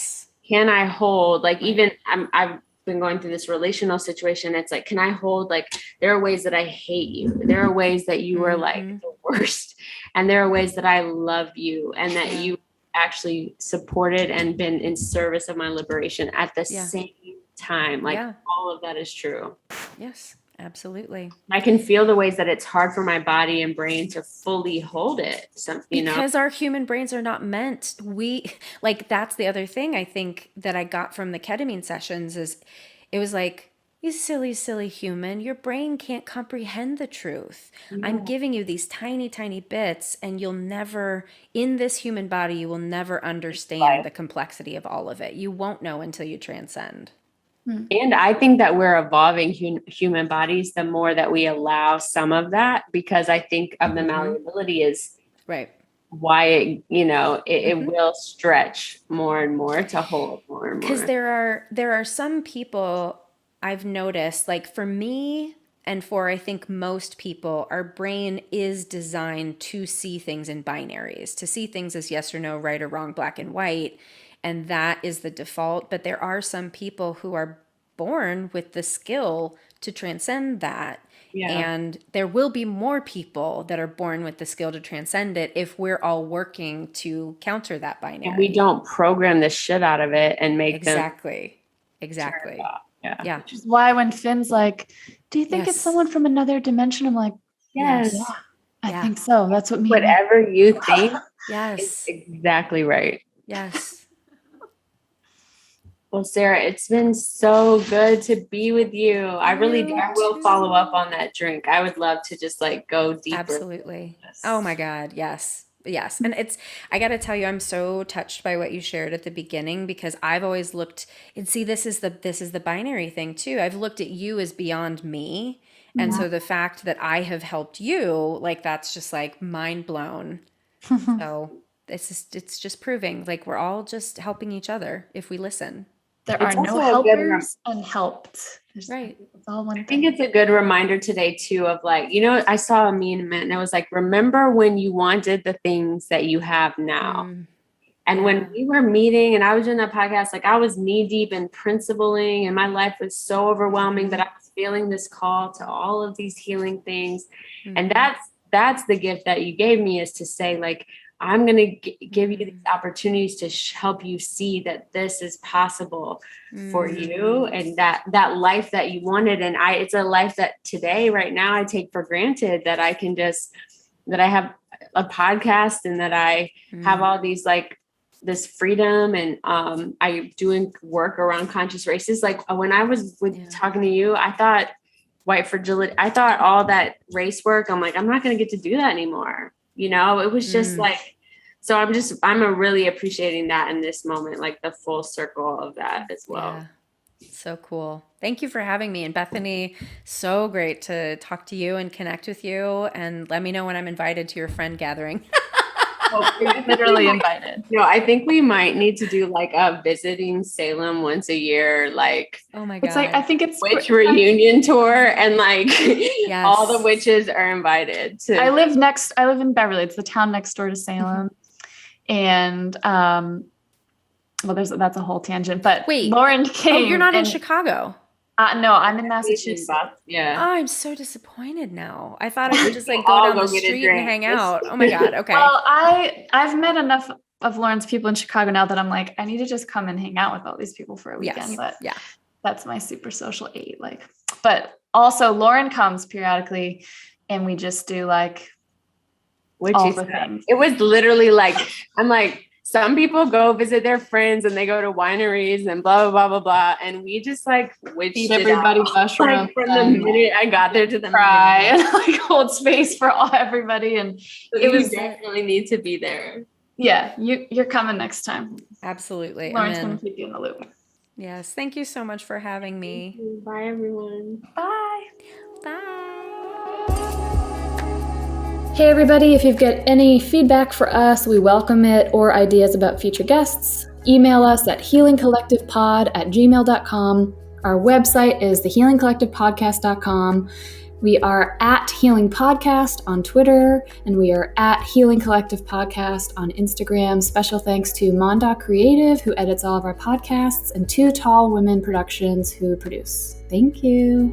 can I hold, like, even I've been going through this relational situation. It's like, can I hold, like, there are ways that I hate you. There are ways that you are like the worst. And there are ways that I love you and that you actually supported and been in service of my liberation at the same time. Like all of that is true. Yes, absolutely. I can feel the ways that it's hard for my body and brain to fully hold it. Because our human brains are not meant. That's the other thing I think that I got from the ketamine sessions is it was like, you silly, silly human, your brain can't comprehend the truth. I'm giving you these tiny, tiny bits and you'll never, in this human body, you will never understand the complexity of all of it. You won't know until you transcend. And I think that we're evolving human bodies the more that we allow some of that, because I think of the malleability is why it will stretch more and more to hold more and more. Because there are some people I've noticed, like for me and for I think most people, our brain is designed to see things in binaries, to see things as yes or no, right or wrong, black and white. And that is the default. But there are some people who are born with the skill to transcend that. Yeah. And there will be more people that are born with the skill to transcend it if we're all working to counter that binary. And we don't program the shit out of it and make them. Exactly. Yeah. Which is why when Finn's like, do you think it's someone from another dimension? I'm like, yes. Yeah, I think so. That's what whatever you think is exactly right. Yes. Well, Sarah, it's been so good to be with you. I will follow up on that drink. I would love to just like go deeper. Absolutely. Oh my God. Yes. Yes. And I got to tell you, I'm so touched by what you shared at the beginning, because I've always looked and see, this is the binary thing too. I've looked at you as beyond me. And so the fact that I have helped you, like, that's just like mind blown. So it's just proving like we're all just helping each other if we listen. There are no helpers and helped. Right. It's all one thing. I think it's a good reminder today too of like, I saw a meme and it was like, remember when you wanted the things that you have now. And when we were meeting and I was doing that podcast, like I was knee deep in principling and my life was so overwhelming that I was feeling this call to all of these healing things. And that's the gift that you gave me, is to say like, I'm going to give you these opportunities to help you see that this is possible for you, and that life that you wanted. And it's a life that today, right now, I take for granted, that I can that I have a podcast and that I have all these like this freedom, and I'm doing work around conscious races. Like when I was talking to you, I thought white fragility, I thought all that race work, I'm like, I'm not going to get to do that anymore. It was just like, so I'm really appreciating that in this moment, like the full circle of that as well. Yeah. So cool. Thank you for having me. And Bethany, so great to talk to you and connect with you, and let me know when I'm invited to your friend gathering. You're literally invited. I think we might need to do like a visiting Salem once a year, like, oh my God. It's like, I think it's witch reunion tour, and like all the witches are invited to. I live in Beverly. It's the town next door to Salem. And, that's a whole tangent, but wait, Lauryn came. Oh, you're not in Chicago. No, I'm in Massachusetts. Yeah. Oh, I'm so disappointed now. I thought I could just like all go down go the get a street and drink. hang out. Oh my God. Okay. Well, I've met enough of Lauren's people in Chicago now that I'm like, I need to just come and hang out with all these people for a weekend. Yes. But Yeah. that's my super social 8. Like, but also Lauren comes periodically and we just do like all the things. It was literally like, I'm like, some people go visit their friends and they go to wineries and blah, blah, blah, blah, blah. And we just like Feed everybody mushrooms. Like from the minute I got there to the cry and like hold space for everybody. And it was definitely need to be there. Yeah, you're coming next time. Absolutely. Lauren's going to keep you in the loop. Yes. Thank you so much for having me. Bye, everyone. Bye. Bye. Hey everybody, if you've got any feedback for us, we welcome it, or ideas about future guests, email us at healingcollectivepod@gmail.com. Our website is thehealingcollectivepodcast.com. We are at Healing Podcast on Twitter, and we are at Healing Collective Podcast on Instagram. Special thanks to Monda Creative, who edits all of our podcasts, and Two Tall Women Productions, who produce. Thank you.